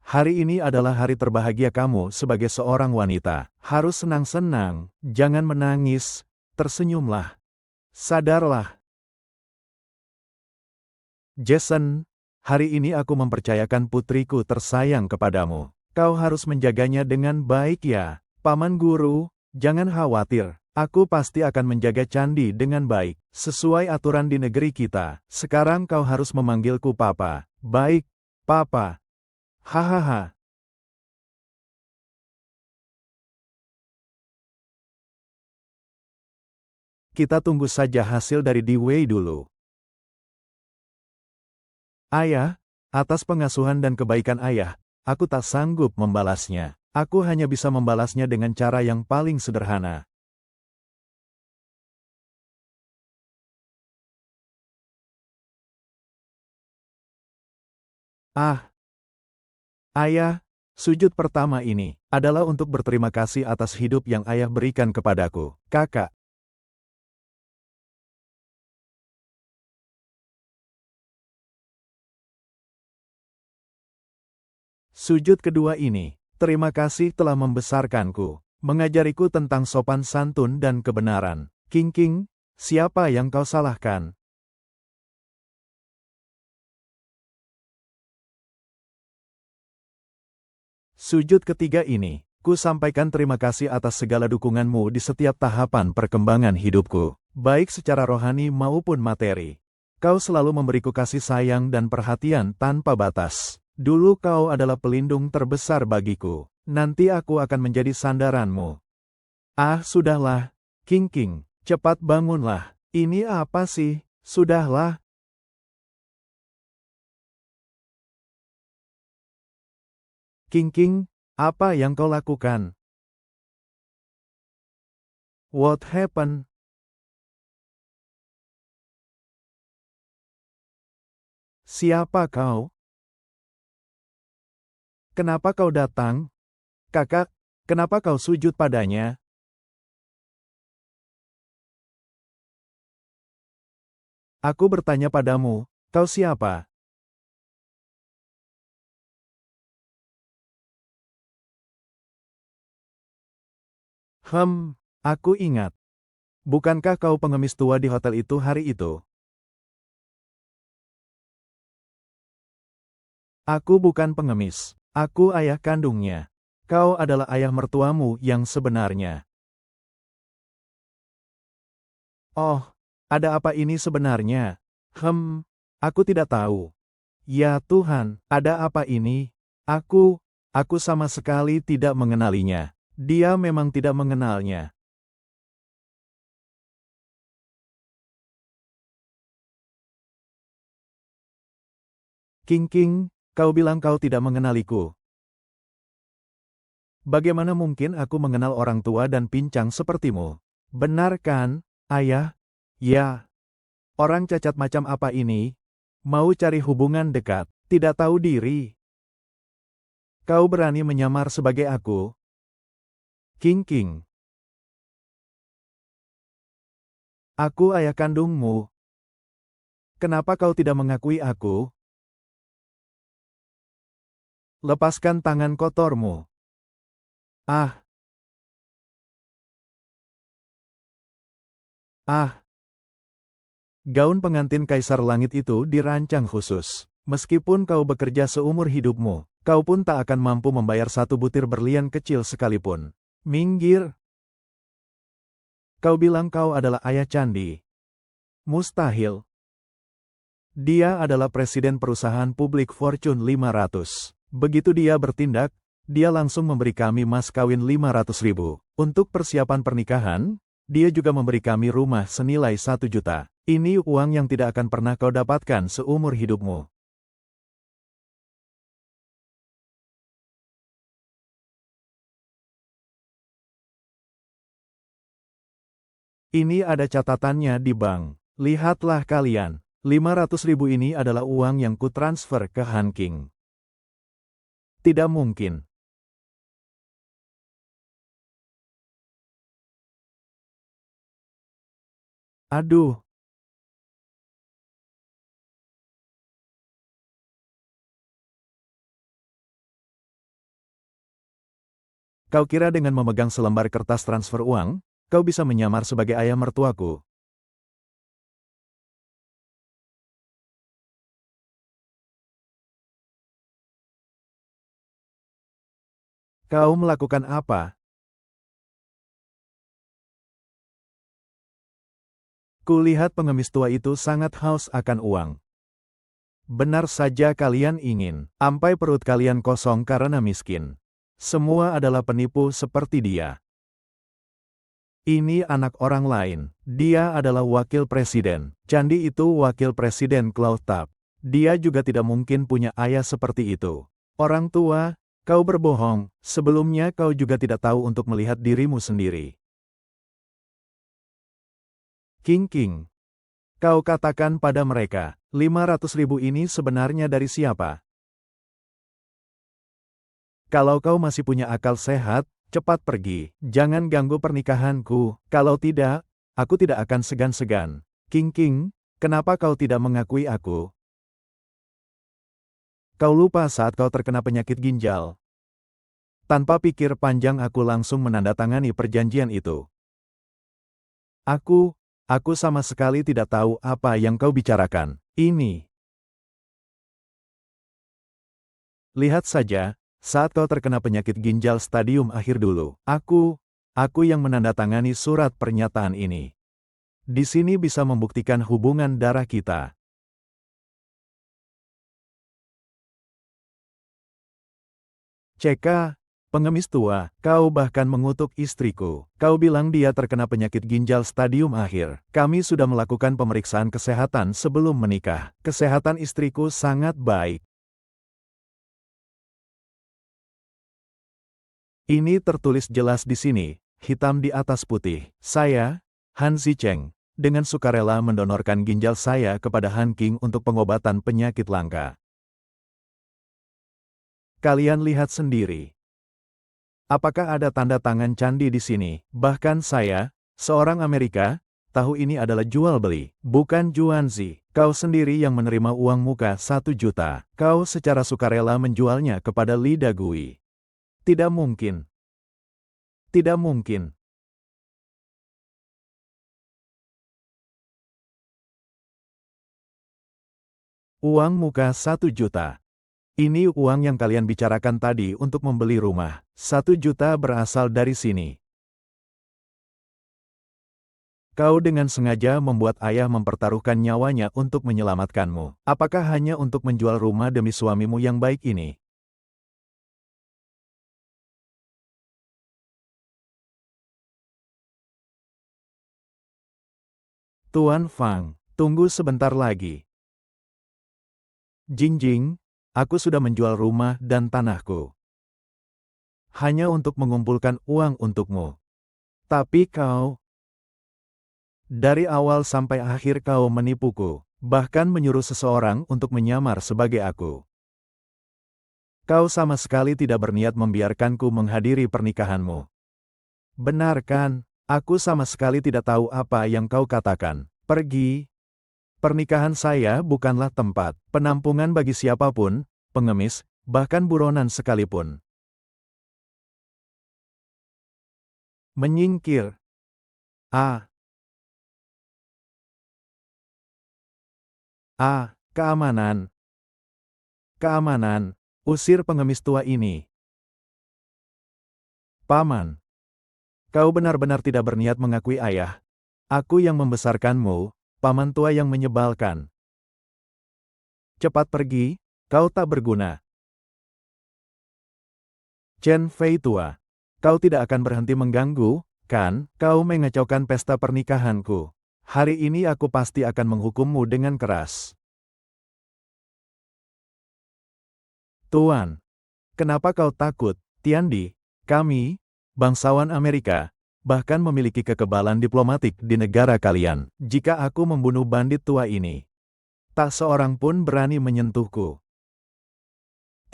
Hari ini adalah hari terbahagia kamu sebagai seorang wanita. Harus senang-senang, jangan menangis, tersenyumlah. Sadarlah. Jason, hari ini aku mempercayakan putriku tersayang kepadamu. Kau harus menjaganya dengan baik ya. Paman Guru, jangan khawatir. Aku pasti akan menjaga candi dengan baik. Sesuai aturan di negeri kita. Sekarang kau harus memanggilku Papa. Baik, Papa. Hahaha. Kita tunggu saja hasil dari Dewey dulu. Ayah, atas pengasuhan dan kebaikan ayah, aku tak sanggup membalasnya. Aku hanya bisa membalasnya dengan cara yang paling sederhana. Ah, ayah, sujud pertama ini adalah untuk berterima kasih atas hidup yang ayah berikan kepadaku. Kakak, sujud kedua ini, terima kasih telah membesarkanku, mengajariku tentang sopan santun dan kebenaran. King, siapa yang kau salahkan? Sujud ketiga ini, ku sampaikan terima kasih atas segala dukunganmu di setiap tahapan perkembangan hidupku, baik secara rohani maupun materi. Kau selalu memberiku kasih sayang dan perhatian tanpa batas. Dulu kau adalah pelindung terbesar bagiku. Nanti aku akan menjadi sandaranmu. Ah, sudahlah. King, cepat bangunlah. Ini apa sih? Sudahlah. King, apa yang kau lakukan? What happened? Siapa kau? Kenapa kau datang? Kakak, kenapa kau sujud padanya? Aku bertanya padamu, kau siapa? Aku ingat. Bukankah kau pengemis tua di hotel itu hari itu? Aku bukan pengemis. Aku ayah kandungnya. Kau adalah ayah mertuamu yang sebenarnya. Oh, ada apa ini sebenarnya? Aku tidak tahu. Ya Tuhan, ada apa ini? Aku sama sekali tidak mengenalinya. Dia memang tidak mengenalnya. King, kau bilang kau tidak mengenaliku. Bagaimana mungkin aku mengenal orang tua dan pincang sepertimu? Benar kan, ayah? Ya. Orang cacat macam apa ini? Mau cari hubungan dekat, tidak tahu diri. Kau berani menyamar sebagai aku? King. Aku ayah kandungmu. Kenapa kau tidak mengakui aku? Lepaskan tangan kotormu. Ah, ah. Gaun pengantin Kaisar Langit itu dirancang khusus. Meskipun kau bekerja seumur hidupmu, kau pun tak akan mampu membayar satu butir berlian kecil sekalipun. Minggir. Kau bilang kau adalah ayah candi. Mustahil. Dia adalah presiden perusahaan publik Fortune 500. Begitu dia bertindak, dia langsung memberi kami mas kawin 500.000. Untuk persiapan pernikahan, dia juga memberi kami rumah senilai 1 juta. Ini uang yang tidak akan pernah kau dapatkan seumur hidupmu. Ini ada catatannya di bank. Lihatlah kalian, 500.000 ini adalah uang yang kutransfer ke Han King. Tidak mungkin. Aduh. Kau kira dengan memegang selembar kertas transfer uang, kau bisa menyamar sebagai ayah mertuaku? Kau melakukan apa? Kulihat pengemis tua itu sangat haus akan uang. Benar saja kalian ingin. Ampai perut kalian kosong karena miskin. Semua adalah penipu seperti dia. Ini anak orang lain. Dia adalah wakil presiden. Candi itu wakil presiden Cloud Tap. Dia juga tidak mungkin punya ayah seperti itu. Orang tua, kau berbohong. Sebelumnya kau juga tidak tahu untuk melihat dirimu sendiri. King. Kau katakan pada mereka, 500.000 ini sebenarnya dari siapa? Kalau kau masih punya akal sehat, cepat pergi. Jangan ganggu pernikahanku. Kalau tidak, aku tidak akan segan-segan. King, kenapa kau tidak mengakui aku? Kau lupa saat kau terkena penyakit ginjal. Tanpa pikir panjang aku langsung menandatangani perjanjian itu. Aku sama sekali tidak tahu apa yang kau bicarakan. Ini. Lihat saja, saat kau terkena penyakit ginjal stadium akhir dulu. Aku yang menandatangani surat pernyataan ini. Di sini bisa membuktikan hubungan darah kita. CK, pengemis tua, kau bahkan mengutuk istriku. Kau bilang dia terkena penyakit ginjal stadium akhir. Kami sudah melakukan pemeriksaan kesehatan sebelum menikah. Kesehatan istriku sangat baik. Ini tertulis jelas di sini, hitam di atas putih. Saya, Han Zicheng, dengan sukarela mendonorkan ginjal saya kepada Han King untuk pengobatan penyakit langka. Kalian lihat sendiri. Apakah ada tanda tangan candi di sini? Bahkan saya, seorang Amerika, tahu ini adalah jual beli, bukan Juanzi. Kau sendiri yang menerima uang muka 1 juta. Kau secara sukarela menjualnya kepada Li Dagui. Tidak mungkin. Tidak mungkin. Uang muka 1 juta. Ini uang yang kalian bicarakan tadi untuk membeli rumah. 1 juta berasal dari sini. Kau dengan sengaja membuat ayah mempertaruhkan nyawanya untuk menyelamatkanmu. Apakah hanya untuk menjual rumah demi suamimu yang baik ini? Tuan Fang, tunggu sebentar lagi. Jingjing, aku sudah menjual rumah dan tanahku. Hanya untuk mengumpulkan uang untukmu. Tapi kau, dari awal sampai akhir kau menipuku, bahkan menyuruh seseorang untuk menyamar sebagai aku. Kau sama sekali tidak berniat membiarkanku menghadiri pernikahanmu. Benar kan? Aku sama sekali tidak tahu apa yang kau katakan. Pergi. Pernikahan saya bukanlah tempat penampungan bagi siapapun, pengemis, bahkan buronan sekalipun. Menyingkir. Ah, keamanan. Keamanan. Usir pengemis tua ini. Paman, kau benar-benar tidak berniat mengakui ayah. Aku yang membesarkanmu, paman tua yang menyebalkan. Cepat pergi, kau tak berguna. Chen Fei tua, kau tidak akan berhenti mengganggu, kan? Kau mengacaukan pesta pernikahanku. Hari ini aku pasti akan menghukummu dengan keras. Tuan, kenapa kau takut, Tiandi? Kami, bangsawan Amerika, bahkan memiliki kekebalan diplomatik di negara kalian. Jika aku membunuh bandit tua ini, tak seorang pun berani menyentuhku.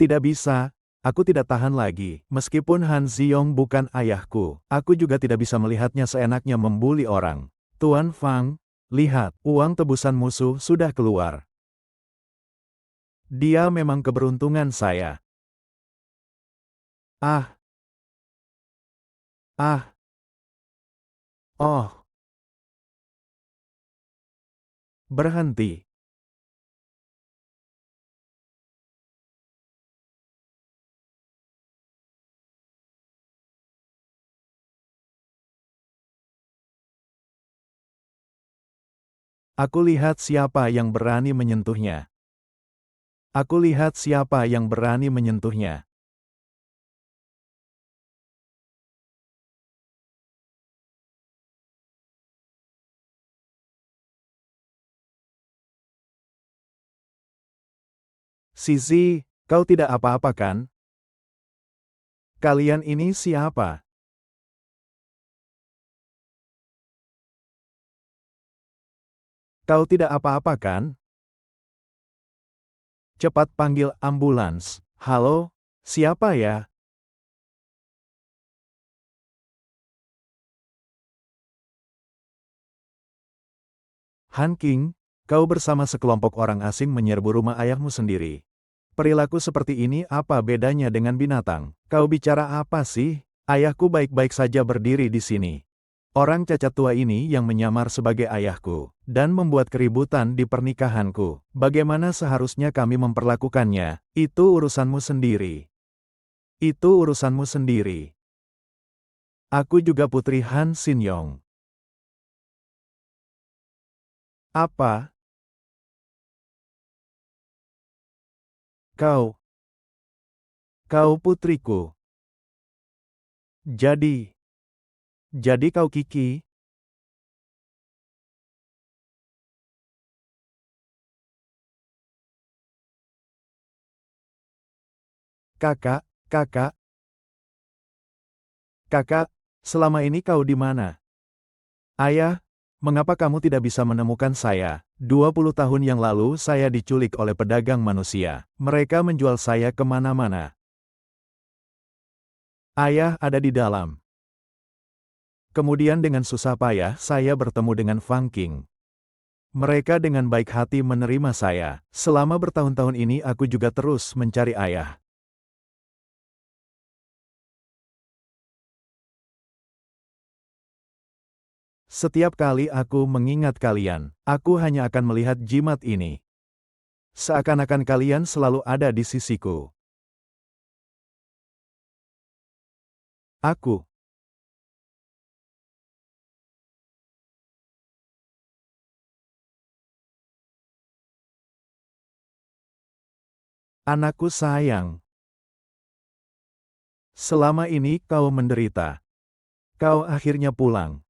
Tidak bisa, aku tidak tahan lagi. Meskipun Han Ziyong bukan ayahku, aku juga tidak bisa melihatnya seenaknya membuli orang. Tuan Fang, lihat, uang tebusan musuh sudah keluar. Dia memang keberuntungan saya. Ah, ah, oh, berhenti. Aku lihat siapa yang berani menyentuhnya. Aku lihat siapa yang berani menyentuhnya. Sisi, kau tidak apa-apa kan? Kalian ini siapa? Kau tidak apa-apa kan? Cepat panggil ambulans. Halo, siapa ya? Han King, kau bersama sekelompok orang asing menyerbu rumah ayahmu sendiri. Perilaku seperti ini apa bedanya dengan binatang? Kau bicara apa sih? Ayahku baik-baik saja berdiri di sini. Orang cacat tua ini yang menyamar sebagai ayahku, dan membuat keributan di pernikahanku. Bagaimana seharusnya kami memperlakukannya? Itu urusanmu sendiri. Itu urusanmu sendiri. Aku juga putri Han Sinyong. Apa? Kau? Kau putriku. Jadi kau Kiki? Kakak, kakak, kakak, selama ini kau di mana? Ayah, mengapa kamu tidak bisa menemukan saya? 20 tahun yang lalu saya diculik oleh pedagang manusia. Mereka menjual saya kemana-mana. Ayah ada di dalam. Kemudian dengan susah payah saya bertemu dengan Fang King. Mereka dengan baik hati menerima saya. Selama bertahun-tahun ini aku juga terus mencari ayah. Setiap kali aku mengingat kalian, aku hanya akan melihat jimat ini. Seakan-akan kalian selalu ada di sisiku. Aku, anakku sayang. Selama ini kau menderita. Kau akhirnya pulang.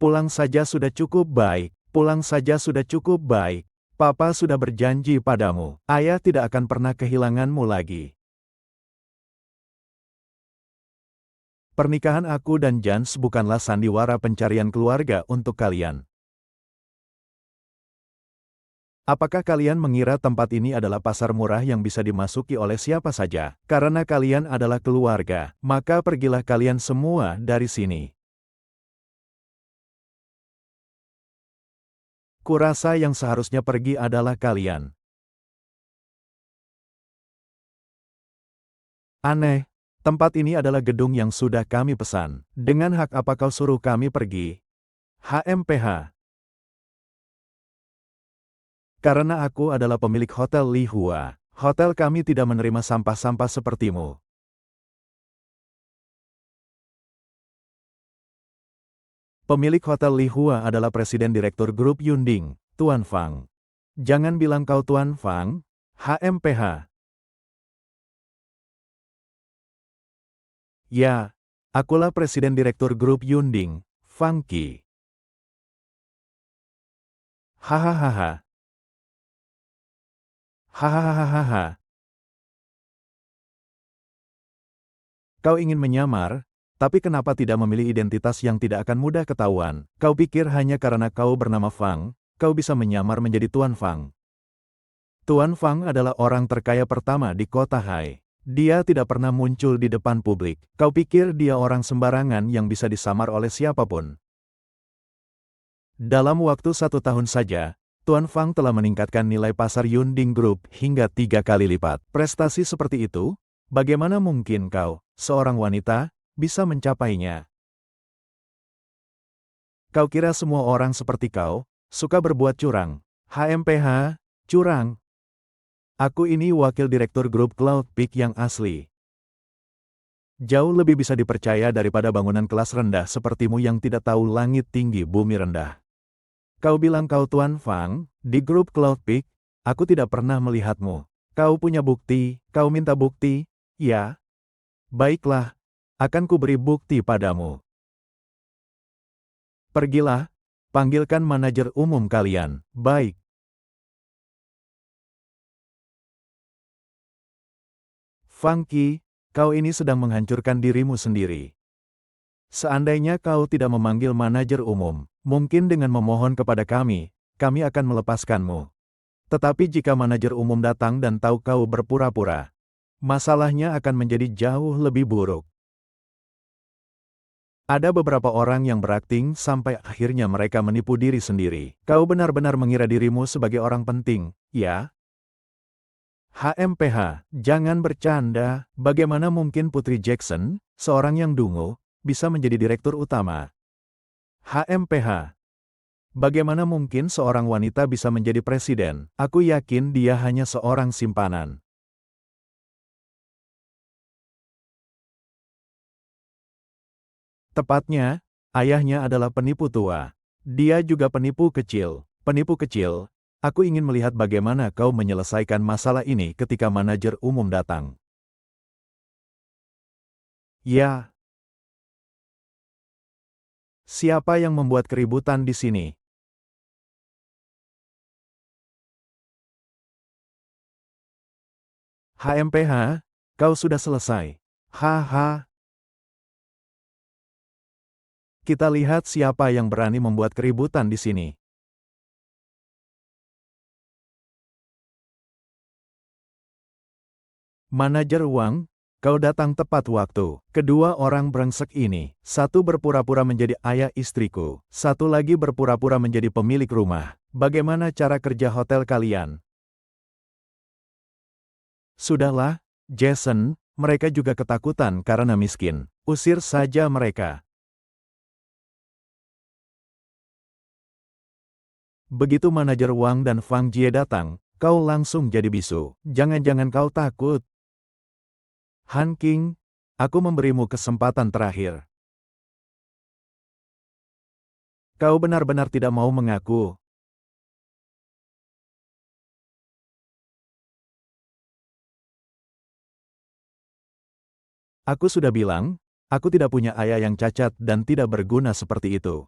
Pulang saja sudah cukup baik. Pulang saja sudah cukup baik. Papa sudah berjanji padamu. Ayah tidak akan pernah kehilanganmu lagi. Pernikahan aku dan Jans bukanlah sandiwara pencarian keluarga untuk kalian. Apakah kalian mengira tempat ini adalah pasar murah yang bisa dimasuki oleh siapa saja? Karena kalian adalah keluarga, maka pergilah kalian semua dari sini. Kurasa yang seharusnya pergi adalah kalian. Aneh, tempat ini adalah gedung yang sudah kami pesan. Dengan hak apa kau suruh kami pergi? HMPH. Karena aku adalah pemilik Hotel Li Hua. Hotel kami tidak menerima sampah-sampah sepertimu. Pemilik Hotel Li Hua adalah Presiden Direktur Grup Yunding, Tuan Fang. Jangan bilang kau Tuan Fang, HMPH. Ya, akulah Presiden Direktur Grup Yunding, Fang Qi. Hahaha. Hahaha. Kau ingin menyamar, tapi kenapa tidak memilih identitas yang tidak akan mudah ketahuan? Kau pikir hanya karena kau bernama Fang, kau bisa menyamar menjadi Tuan Fang. Tuan Fang adalah orang terkaya pertama di kota Hai. Dia tidak pernah muncul di depan publik. Kau pikir dia orang sembarangan yang bisa disamar oleh siapapun. Dalam waktu 1 tahun saja, Tuan Fang telah meningkatkan nilai pasar Yunding Group hingga 3 kali lipat. Prestasi seperti itu, bagaimana mungkin kau, seorang wanita, bisa mencapainya? Kau kira semua orang seperti kau, suka berbuat curang? HMPH, curang. Aku ini wakil direktur grup Cloud Peak yang asli. Jauh lebih bisa dipercaya daripada bangunan kelas rendah sepertimu yang tidak tahu langit tinggi bumi rendah. Kau bilang kau Tuan Fang, di grup Cloud Peak, aku tidak pernah melihatmu. Kau punya bukti, kau minta bukti, ya? Baiklah, akan kuberi bukti padamu. Pergilah, panggilkan manajer umum kalian. Baik. Fang Qi, kau ini sedang menghancurkan dirimu sendiri. Seandainya kau tidak memanggil manajer umum, mungkin dengan memohon kepada kami akan melepaskanmu. Tetapi jika manajer umum datang dan tahu kau berpura-pura, masalahnya akan menjadi jauh lebih buruk. Ada beberapa orang yang berakting sampai akhirnya mereka menipu diri sendiri. Kau benar-benar mengira dirimu sebagai orang penting, ya? HMPH, jangan bercanda. Bagaimana mungkin Putri Jackson, seorang yang dungu, bisa menjadi direktur utama? HMPH, bagaimana mungkin seorang wanita bisa menjadi presiden? Aku yakin dia hanya seorang simpanan. Tepatnya, ayahnya adalah penipu tua. Dia juga penipu kecil. Penipu kecil, aku ingin melihat bagaimana kau menyelesaikan masalah ini ketika manajer umum datang. Ya. Siapa yang membuat keributan di sini? HMPH, kau sudah selesai. Haha. Kita lihat siapa yang berani membuat keributan di sini. Manajer Wang, kau datang tepat waktu. Kedua orang brengsek ini, satu berpura-pura menjadi ayah istriku, satu lagi berpura-pura menjadi pemilik rumah. Bagaimana cara kerja hotel kalian? Sudahlah, Jason, mereka juga ketakutan karena miskin. Usir saja mereka. Begitu manajer Wang dan Fang Jie datang, kau langsung jadi bisu. Jangan-jangan kau takut. Han King, aku memberimu kesempatan terakhir. Kau benar-benar tidak mau mengaku. Aku sudah bilang, aku tidak punya ayah yang cacat dan tidak berguna seperti itu.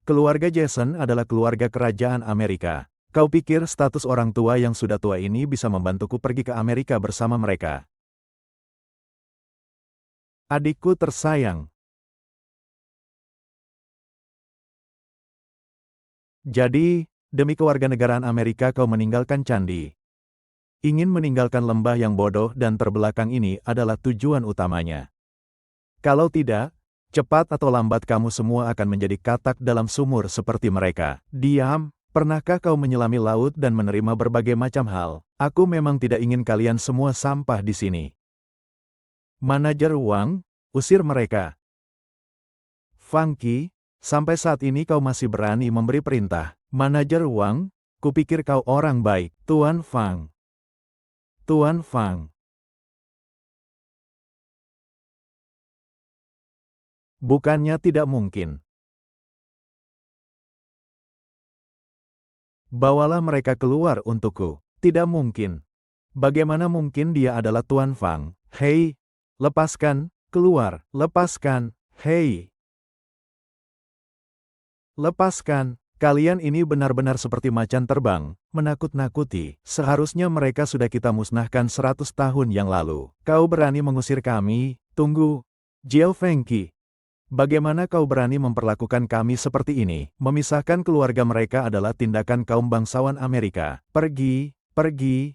Keluarga Jason adalah keluarga kerajaan Amerika. Kau pikir status orang tua yang sudah tua ini bisa membantuku pergi ke Amerika bersama mereka? Adikku tersayang. Jadi, demi kewarganegaraan Amerika kau meninggalkan candi. Ingin meninggalkan lembah yang bodoh dan terbelakang ini adalah tujuan utamanya. Kalau tidak, cepat atau lambat kamu semua akan menjadi katak dalam sumur seperti mereka. Diam, pernahkah kau menyelami laut dan menerima berbagai macam hal? Aku memang tidak ingin kalian semua sampah di sini. Manajer Wang, usir mereka. Funky, sampai saat ini kau masih berani memberi perintah. Manajer Wang, kupikir kau orang baik. Tuan Fang. Tuan Fang. Bukannya tidak mungkin. Bawalah mereka keluar untukku. Tidak mungkin. Bagaimana mungkin dia adalah Tuan Fang? Hei, lepaskan, keluar, lepaskan, hei. Lepaskan, kalian ini benar-benar seperti macan terbang, menakut-nakuti. Seharusnya mereka sudah kita musnahkan 100 tahun yang lalu. Kau berani mengusir kami? Tunggu. Jiao Fengqi. Bagaimana kau berani memperlakukan kami seperti ini? Memisahkan keluarga mereka adalah tindakan kaum bangsawan Amerika. Pergi, pergi.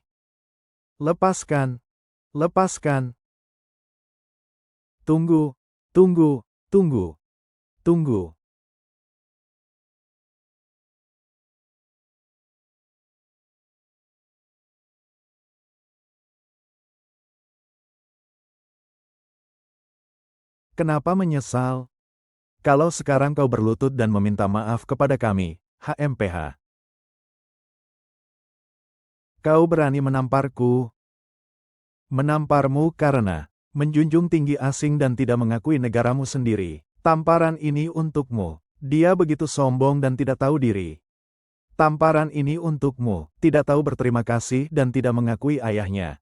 Lepaskan, lepaskan. Tunggu, tunggu, tunggu, tunggu. Kenapa menyesal? Kalau sekarang kau berlutut dan meminta maaf kepada kami, HMPH. Kau berani menamparku? Menamparmu karena menjunjung tinggi asing dan tidak mengakui negaramu sendiri. Tamparan ini untukmu. Dia begitu sombong dan tidak tahu diri. Tamparan ini untukmu. Tidak tahu berterima kasih dan tidak mengakui ayahnya.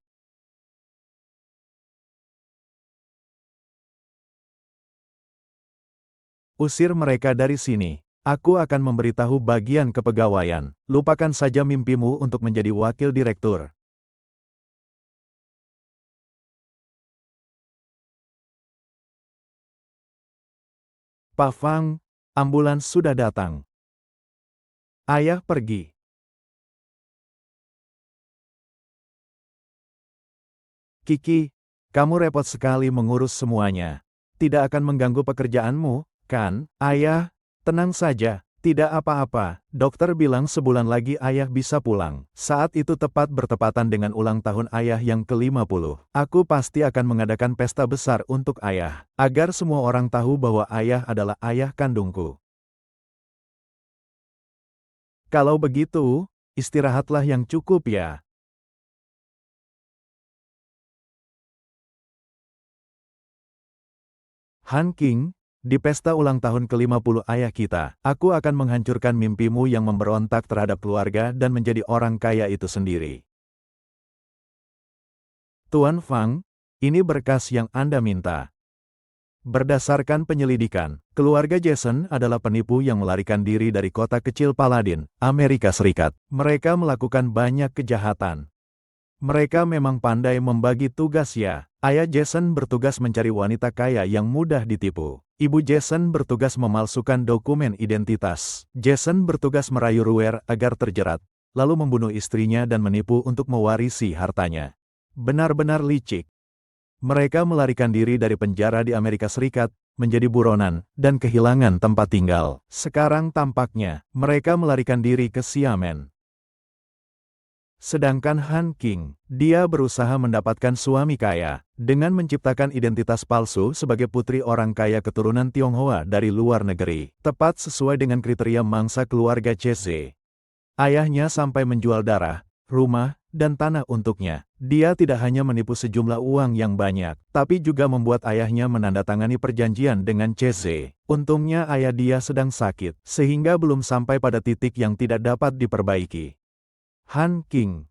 Usir mereka dari sini. Aku akan memberitahu bagian kepegawaian. Lupakan saja mimpimu untuk menjadi wakil direktur. Pak Fang, ambulans sudah datang. Ayah pergi. Kiki, kamu repot sekali mengurus semuanya. Tidak akan mengganggu pekerjaanmu, kan? Ayah, tenang saja. Tidak apa-apa, dokter bilang sebulan lagi ayah bisa pulang. Saat itu tepat bertepatan dengan ulang tahun ayah yang ke-50. Aku pasti akan mengadakan pesta besar untuk ayah, agar semua orang tahu bahwa ayah adalah ayah kandungku. Kalau begitu, istirahatlah yang cukup ya. Han King, di pesta ulang tahun ke-50 ayah kita, aku akan menghancurkan mimpimu yang memberontak terhadap keluarga dan menjadi orang kaya itu sendiri. Tuan Fang, ini berkas yang Anda minta. Berdasarkan penyelidikan, keluarga Jason adalah penipu yang melarikan diri dari kota kecil Paladin, Amerika Serikat. Mereka melakukan banyak kejahatan. Mereka memang pandai membagi tugas ya. Ayah Jason bertugas mencari wanita kaya yang mudah ditipu. Ibu Jason bertugas memalsukan dokumen identitas. Jason bertugas merayu Ruer agar terjerat, lalu membunuh istrinya dan menipu untuk mewarisi hartanya. Benar-benar licik. Mereka melarikan diri dari penjara di Amerika Serikat, menjadi buronan, dan kehilangan tempat tinggal. Sekarang tampaknya, mereka melarikan diri ke Xiamen. Sedangkan Han King, dia berusaha mendapatkan suami kaya, dengan menciptakan identitas palsu sebagai putri orang kaya keturunan Tionghoa dari luar negeri, tepat sesuai dengan kriteria mangsa keluarga CZ. Ayahnya sampai menjual darah, rumah, dan tanah untuknya. Dia tidak hanya menipu sejumlah uang yang banyak, tapi juga membuat ayahnya menandatangani perjanjian dengan CZ. Untungnya ayah dia sedang sakit, sehingga belum sampai pada titik yang tidak dapat diperbaiki. Han King,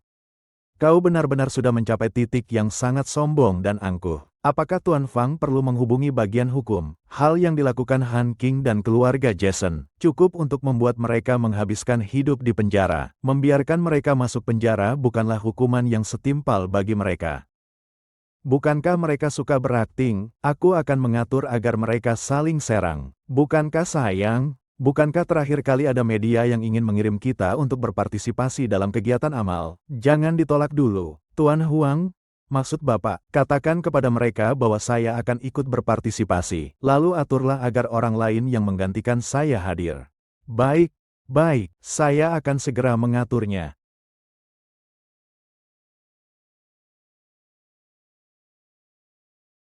kau benar-benar sudah mencapai titik yang sangat sombong dan angkuh. Apakah Tuan Fang perlu menghubungi bagian hukum? Hal yang dilakukan Han King dan keluarga Jason cukup untuk membuat mereka menghabiskan hidup di penjara. Membiarkan mereka masuk penjara bukanlah hukuman yang setimpal bagi mereka. Bukankah mereka suka berakting? Aku akan mengatur agar mereka saling serang. Bukankah sayang? Bukankah terakhir kali ada media yang ingin mengirim kita untuk berpartisipasi dalam kegiatan amal? Jangan ditolak dulu. Tuan Huang, maksud Bapak, katakan kepada mereka bahwa saya akan ikut berpartisipasi. Lalu aturlah agar orang lain yang menggantikan saya hadir. Baik, baik, saya akan segera mengaturnya.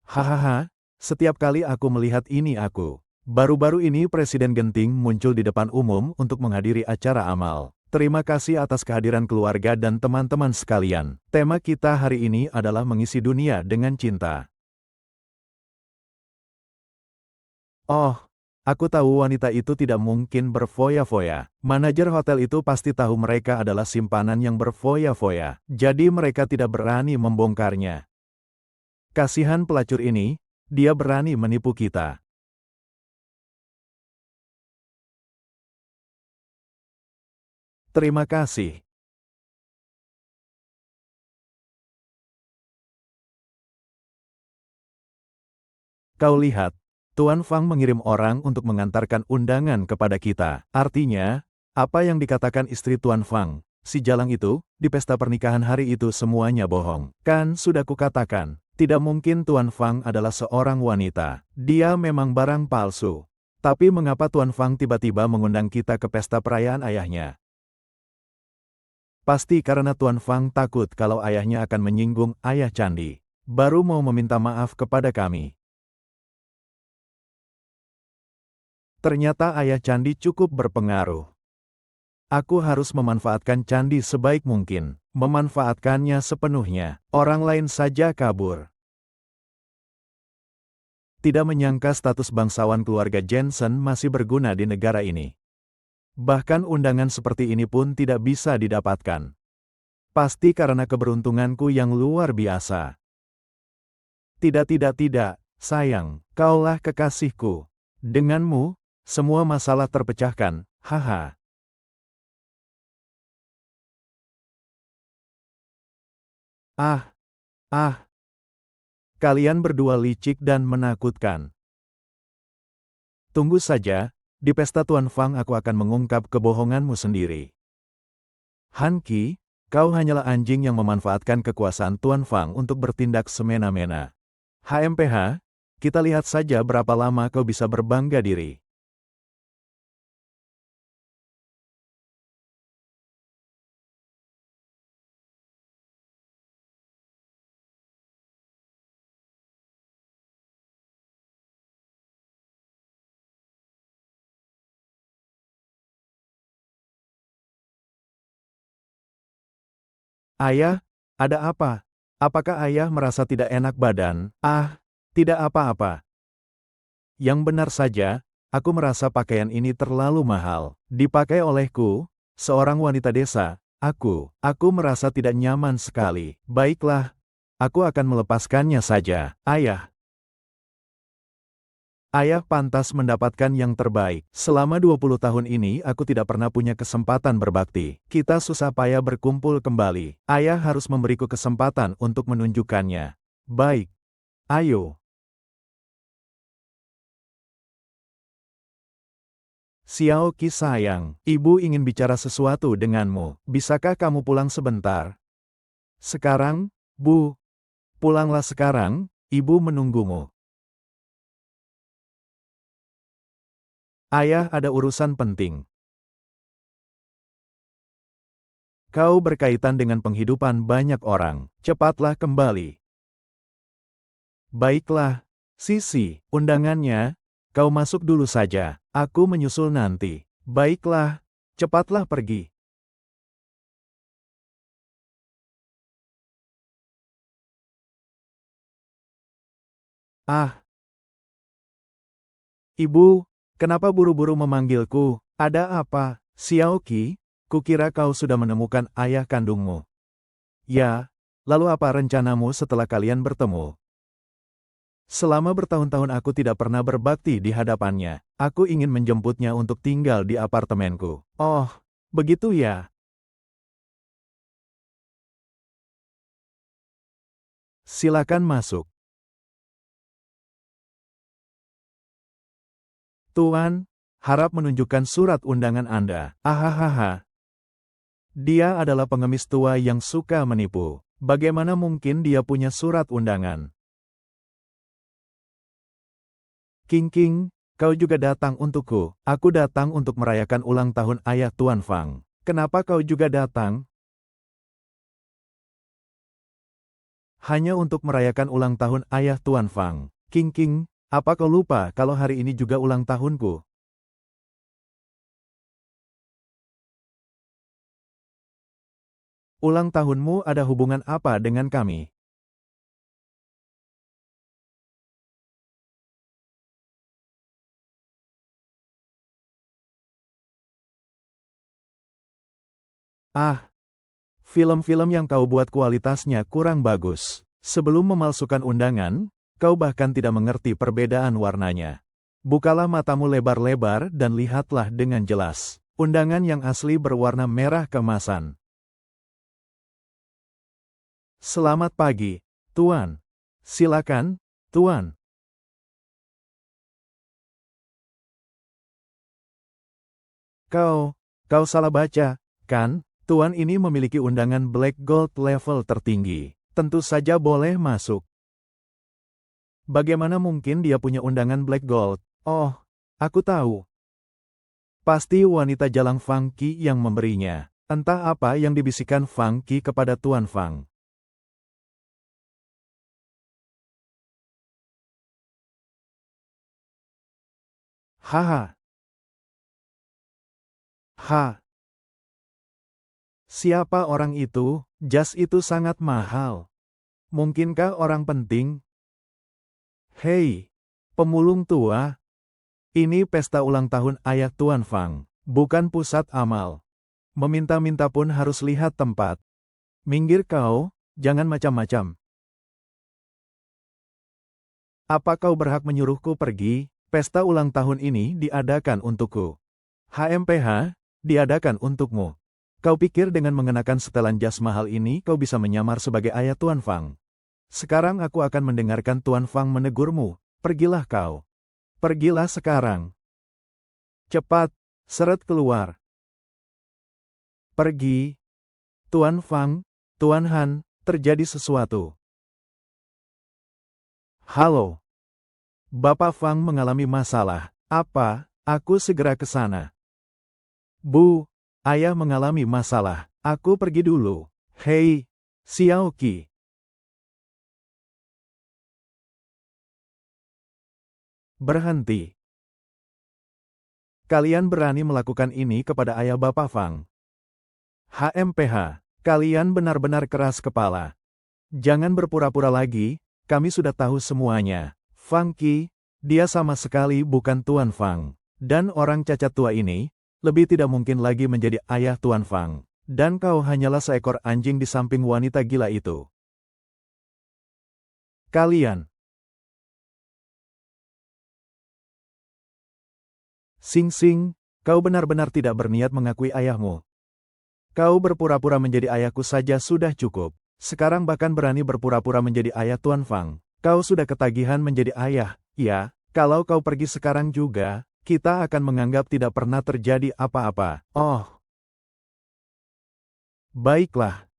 Hahaha, setiap kali aku melihat ini aku. Baru-baru ini Presiden Genting muncul di depan umum untuk menghadiri acara amal. Terima kasih atas kehadiran keluarga dan teman-teman sekalian. Tema kita hari ini adalah mengisi dunia dengan cinta. Oh, aku tahu wanita itu tidak mungkin berfoya-foya. Manajer hotel itu pasti tahu mereka adalah simpanan yang berfoya-foya. Jadi mereka tidak berani membongkarnya. Kasihan pelacur ini, dia berani menipu kita. Terima kasih. Kau lihat, Tuan Fang mengirim orang untuk mengantarkan undangan kepada kita. Artinya, apa yang dikatakan istri Tuan Fang, si jalang itu, di pesta pernikahan hari itu semuanya bohong. Kan sudah kukatakan, tidak mungkin Tuan Fang adalah seorang wanita. Dia memang barang palsu. Tapi mengapa Tuan Fang tiba-tiba mengundang kita ke pesta perayaan ayahnya? Pasti karena Tuan Fang takut kalau ayahnya akan menyinggung ayah Candi. Baru mau meminta maaf kepada kami. Ternyata ayah Candi cukup berpengaruh. Aku harus memanfaatkan Candi sebaik mungkin. Memanfaatkannya sepenuhnya. Orang lain saja kabur. Tidak menyangka status bangsawan keluarga Jensen masih berguna di negara ini. Bahkan undangan seperti ini pun tidak bisa didapatkan. Pasti karena keberuntunganku yang luar biasa. Tidak, sayang, kaulah kekasihku. Denganmu, semua masalah terpecahkan, haha. Ah, ah, kalian berdua licik dan menakutkan. Tunggu saja, di pesta Tuan Fang aku akan mengungkap kebohonganmu sendiri. Han Qi, kau hanyalah anjing yang memanfaatkan kekuasaan Tuan Fang untuk bertindak semena-mena. HMPH, kita lihat saja berapa lama kau bisa berbangga diri. Ayah, ada apa? Apakah ayah merasa tidak enak badan? Ah, tidak apa-apa. Yang benar saja, aku merasa pakaian ini terlalu mahal. Dipakai olehku, seorang wanita desa, aku merasa tidak nyaman sekali. Baiklah, aku akan melepaskannya saja. Ayah pantas mendapatkan yang terbaik. Selama 20 tahun ini aku tidak pernah punya kesempatan berbakti. Kita susah payah berkumpul kembali. Ayah harus memberiku kesempatan untuk menunjukkannya. Baik, ayo. Xiao Qi sayang, ibu ingin bicara sesuatu denganmu. Bisakah kamu pulang sebentar? Sekarang, Bu. Pulanglah sekarang, ibu menunggumu. Ayah ada urusan penting. Kau berkaitan dengan penghidupan banyak orang. Cepatlah kembali. Baiklah, Sisi, undangannya, kau masuk dulu saja. Aku menyusul nanti. Baiklah, cepatlah pergi. Ah, ibu, kenapa buru-buru memanggilku? Ada apa? Xiaoqi, kukira kau sudah menemukan ayah kandungmu. Ya, lalu apa rencanamu setelah kalian bertemu? Selama bertahun-tahun aku tidak pernah berbakti di hadapannya. Aku ingin menjemputnya untuk tinggal di apartemenku. Oh, begitu ya. Silakan masuk. Tuan, harap menunjukkan surat undangan Anda. Ahahaha. Dia adalah pengemis tua yang suka menipu. Bagaimana mungkin dia punya surat undangan? King King, kau juga datang untukku. Aku datang untuk merayakan ulang tahun ayah Tuan Fang. Kenapa kau juga datang? Hanya untuk merayakan ulang tahun ayah Tuan Fang. King King, apa kau lupa kalau hari ini juga ulang tahunku? Ulang tahunmu ada hubungan apa dengan kami? Ah, film-film yang kau buat kualitasnya kurang bagus. Sebelum memalsukan undangan, kau bahkan tidak mengerti perbedaan warnanya. Bukalah matamu lebar-lebar dan lihatlah dengan jelas. Undangan yang asli berwarna merah keemasan. Selamat pagi, Tuan. Silakan, Tuan. Kau salah baca, kan? Tuan ini memiliki undangan Black Gold level tertinggi. Tentu saja boleh masuk. Bagaimana mungkin dia punya undangan Black Gold? Oh, aku tahu. Pasti wanita jalang Fang Qi yang memberinya. Entah apa yang dibisikkan Fang Qi kepada Tuan Fang. Haha. Ha. Siapa orang itu? Jas itu sangat mahal. Mungkinkah orang penting? Hei, pemulung tua. Ini pesta ulang tahun ayah Tuan Fang, bukan pusat amal. Meminta-minta pun harus lihat tempat. Minggir kau, jangan macam-macam. Apa kau berhak menyuruhku pergi? Pesta ulang tahun ini diadakan untukku. HMPH, diadakan untukmu. Kau pikir dengan mengenakan setelan jas mahal ini kau bisa menyamar sebagai ayah Tuan Fang? Sekarang aku akan mendengarkan Tuan Fang menegurmu. Pergilah kau. Pergilah sekarang. Cepat, seret keluar. Pergi. Tuan Fang, Tuan Han, terjadi sesuatu. Halo. Bapak Fang mengalami masalah. Apa? Aku segera ke sana. Bu, ayah mengalami masalah. Aku pergi dulu. Hei, Xiao Qi. Berhenti. Kalian berani melakukan ini kepada ayah Bapak Fang. HMPH, kalian benar-benar keras kepala. Jangan berpura-pura lagi, kami sudah tahu semuanya. Fang Qi, dia sama sekali bukan Tuan Fang. Dan orang cacat tua ini, lebih tidak mungkin lagi menjadi ayah Tuan Fang. Dan kau hanyalah seekor anjing di samping wanita gila itu. Kalian. Sing Sing, kau benar-benar tidak berniat mengakui ayahmu. Kau berpura-pura menjadi ayahku saja sudah cukup. Sekarang bahkan berani berpura-pura menjadi ayah Tuan Fang. Kau sudah ketagihan menjadi ayah, ya? Kalau kau pergi sekarang juga, kita akan menganggap tidak pernah terjadi apa-apa. Oh. Baiklah.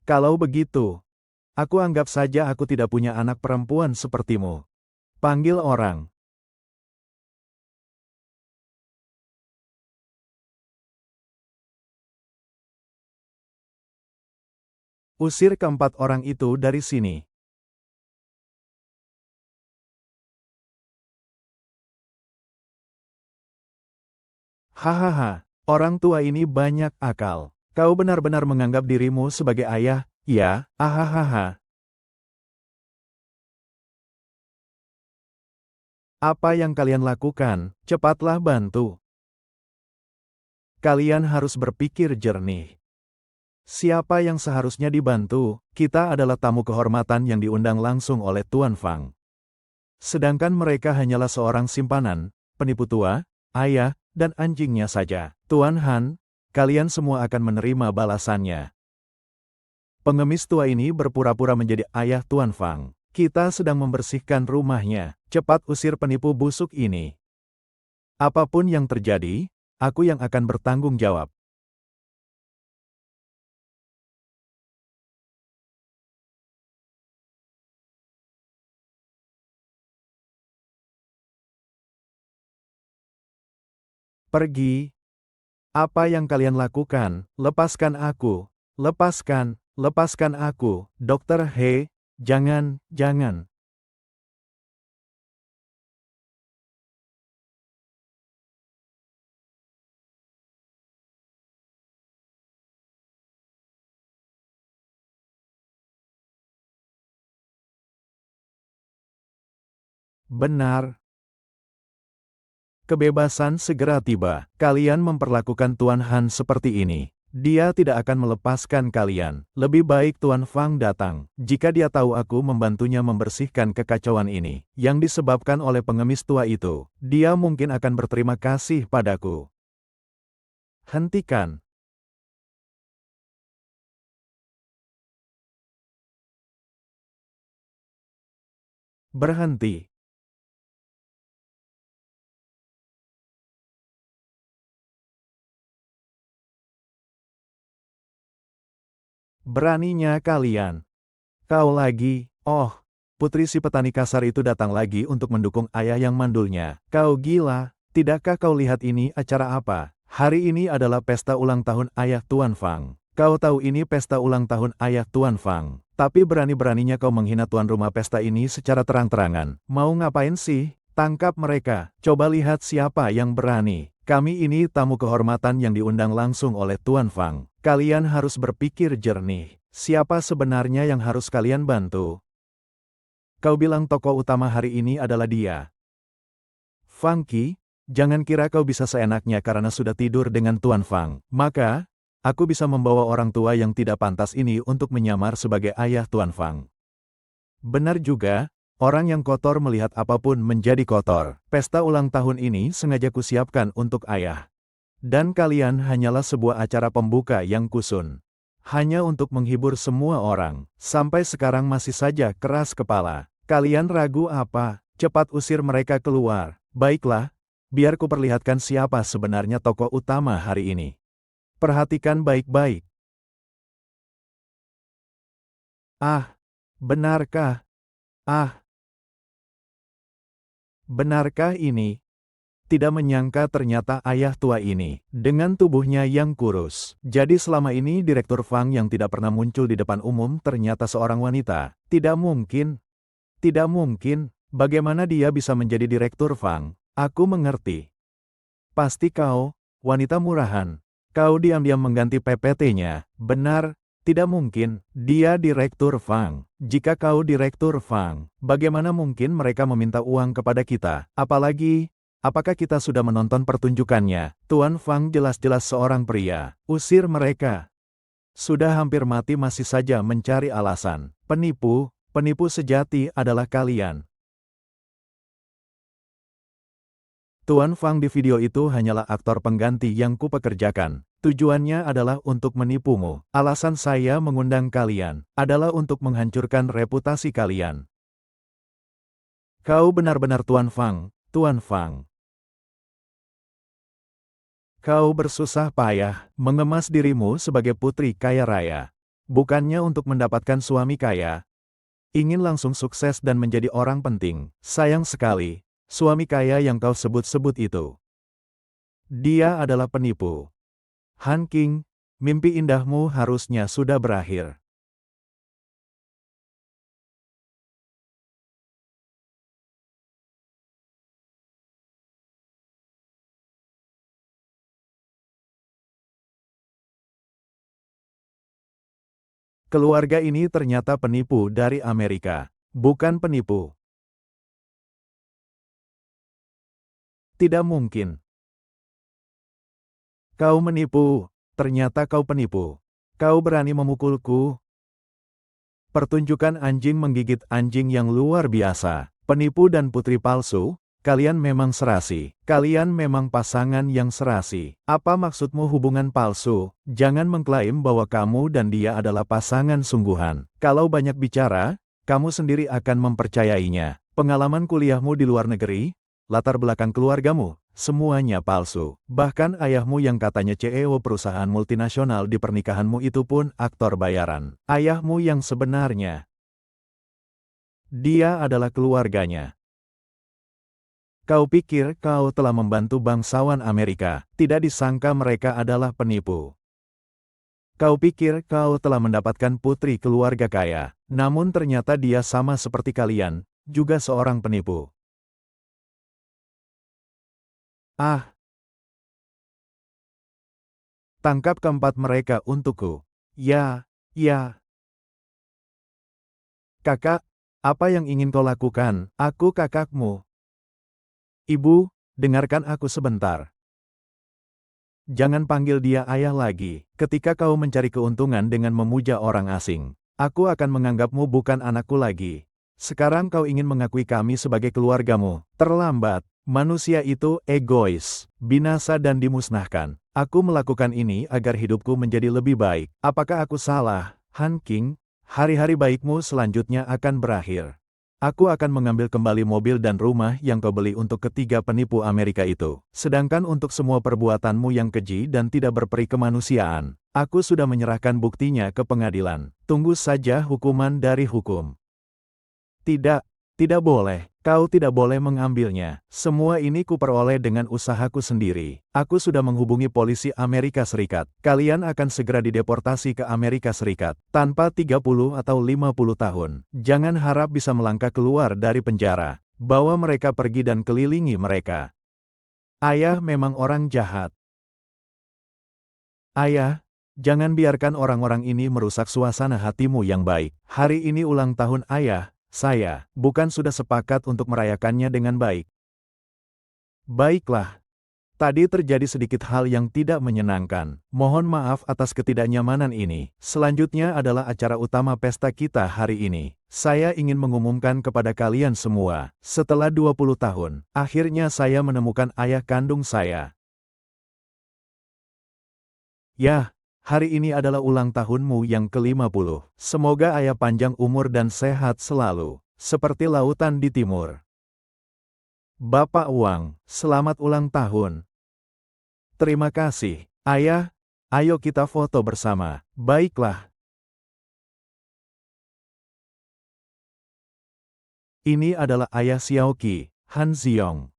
Kalau begitu, aku anggap saja aku tidak punya anak perempuan sepertimu. Panggil orang. Usir keempat orang itu dari sini. Hahaha, orang tua ini banyak akal. Kau benar-benar menganggap dirimu sebagai ayah, ya? Ahahaha. Apa yang kalian lakukan? Cepatlah bantu. Kalian harus berpikir jernih. Siapa yang seharusnya dibantu? Kita adalah tamu kehormatan yang diundang langsung oleh Tuan Fang. Sedangkan mereka hanyalah seorang simpanan, penipu tua, ayah, dan anjingnya saja. Tuan Han, kalian semua akan menerima balasannya. Pengemis tua ini berpura-pura menjadi ayah Tuan Fang. Kita sedang membersihkan rumahnya. Cepat usir penipu busuk ini. Apapun yang terjadi, aku yang akan bertanggung jawab. Pergi. Apa yang kalian lakukan? Lepaskan aku. Lepaskan aku. Dokter He, jangan. Benar. Kebebasan segera tiba. Kalian memperlakukan Tuan Han seperti ini. Dia tidak akan melepaskan kalian. Lebih baik Tuan Fang datang. Jika dia tahu aku membantunya membersihkan kekacauan ini, yang disebabkan oleh pengemis tua itu, dia mungkin akan berterima kasih padaku. Hentikan. Berhenti. Beraninya kalian. Kau lagi, oh, putri si petani kasar itu datang lagi untuk mendukung ayah yang mandulnya. Kau gila, tidakkah kau lihat ini acara apa? Hari ini adalah pesta ulang tahun ayah Tuan Fang. Kau tahu ini pesta ulang tahun ayah Tuan Fang. Tapi berani-beraninya kau menghina tuan rumah pesta ini secara terang-terangan. Mau ngapain sih? Tangkap mereka. Coba lihat siapa yang berani. Kami ini tamu kehormatan yang diundang langsung oleh Tuan Fang. Kalian harus berpikir jernih. Siapa sebenarnya yang harus kalian bantu? Kau bilang tokoh utama hari ini adalah dia. Fang Qi, jangan kira kau bisa seenaknya karena sudah tidur dengan Tuan Fang. Maka, aku bisa membawa orang tua yang tidak pantas ini untuk menyamar sebagai ayah Tuan Fang. Benar juga, orang yang kotor melihat apapun menjadi kotor. Pesta ulang tahun ini sengaja kusiapkan untuk ayah. Dan kalian hanyalah sebuah acara pembuka yang kusun. Hanya untuk menghibur semua orang. Sampai sekarang masih saja keras kepala. Kalian ragu apa? Cepat usir mereka keluar. Baiklah, biar ku perlihatkan siapa sebenarnya tokoh utama hari ini. Perhatikan baik-baik. Ah, benarkah? Ah, benarkah ini? Tidak menyangka ternyata ayah tua ini, dengan tubuhnya yang kurus. Jadi selama ini Direktur Fang yang tidak pernah muncul di depan umum ternyata seorang wanita. Tidak mungkin. Tidak mungkin. Bagaimana dia bisa menjadi Direktur Fang? Aku mengerti. Pasti kau, wanita murahan. Kau diam-diam mengganti PPT-nya. Benar, tidak mungkin. Dia Direktur Fang. Jika kau Direktur Fang, bagaimana mungkin mereka meminta uang kepada kita? Apalagi, apakah kita sudah menonton pertunjukannya? Tuan Fang jelas-jelas seorang pria. Usir mereka. Sudah hampir mati masih saja mencari alasan. Penipu sejati adalah kalian. Tuan Fang di video itu hanyalah aktor pengganti yang kupekerjakan. Tujuannya adalah untuk menipumu. Alasan saya mengundang kalian adalah untuk menghancurkan reputasi kalian. Kau benar-benar Tuan Fang, Tuan Fang. Kau bersusah payah mengemas dirimu sebagai putri kaya raya. Bukannya untuk mendapatkan suami kaya. Ingin langsung sukses dan menjadi orang penting. Sayang sekali, suami kaya yang kau sebut-sebut itu. Dia adalah penipu. Han Qing, mimpi indahmu harusnya sudah berakhir. Keluarga ini ternyata penipu dari Amerika. Bukan penipu. Tidak mungkin. Kau menipu. Ternyata kau penipu. Kau berani memukulku. Pertunjukan anjing menggigit anjing yang luar biasa. Penipu dan putri palsu, kalian memang serasi. Kalian memang pasangan yang serasi. Apa maksudmu hubungan palsu? Jangan mengklaim bahwa kamu dan dia adalah pasangan sungguhan. Kalau banyak bicara, kamu sendiri akan mempercayainya. Pengalaman kuliahmu di luar negeri, latar belakang keluargamu, semuanya palsu. Bahkan ayahmu yang katanya CEO perusahaan multinasional di pernikahanmu itu pun aktor bayaran. Ayahmu yang sebenarnya, dia adalah keluarganya. Kau pikir kau telah membantu bangsawan Amerika, tidak disangka mereka adalah penipu. Kau pikir kau telah mendapatkan putri keluarga kaya, namun ternyata dia sama seperti kalian, juga seorang penipu. Ah, tangkap keempat mereka untukku. Ya, ya. Kakak, apa yang ingin kau lakukan? Aku kakakmu. Ibu, dengarkan aku sebentar. Jangan panggil dia ayah lagi. Ketika kau mencari keuntungan dengan memuja orang asing, aku akan menganggapmu bukan anakku lagi. Sekarang kau ingin mengakui kami sebagai keluargamu. Terlambat. Manusia itu egois, binasa dan dimusnahkan. Aku melakukan ini agar hidupku menjadi lebih baik. Apakah aku salah, Han King? Hari-hari baikmu selanjutnya akan berakhir. Aku akan mengambil kembali mobil dan rumah yang kau beli untuk ketiga penipu Amerika itu. Sedangkan untuk semua perbuatanmu yang keji dan tidak berperi kemanusiaan, aku sudah menyerahkan buktinya ke pengadilan. Tunggu saja hukuman dari hukum. Tidak, tidak boleh. Kau tidak boleh mengambilnya. Semua ini kuperoleh dengan usahaku sendiri. Aku sudah menghubungi polisi Amerika Serikat. Kalian akan segera dideportasi ke Amerika Serikat. Tanpa 30 atau 50 tahun. Jangan harap bisa melangkah keluar dari penjara. Bawa mereka pergi dan kelilingi mereka. Ayah memang orang jahat. Ayah, jangan biarkan orang-orang ini merusak suasana hatimu yang baik. Hari ini ulang tahun ayah. Saya, bukan sudah sepakat untuk merayakannya dengan baik. Baiklah. Tadi terjadi sedikit hal yang tidak menyenangkan. Mohon maaf atas ketidaknyamanan ini. Selanjutnya adalah acara utama pesta kita hari ini. Saya ingin mengumumkan kepada kalian semua, setelah 20 tahun, akhirnya saya menemukan ayah kandung saya. Yah. Hari ini adalah ulang tahunmu yang ke-50. Semoga ayah panjang umur dan sehat selalu, seperti lautan di timur. Bapak Wang, selamat ulang tahun. Terima kasih, ayah. Ayo kita foto bersama. Baiklah. Ini adalah ayah Xiaoqi, Han Ziong.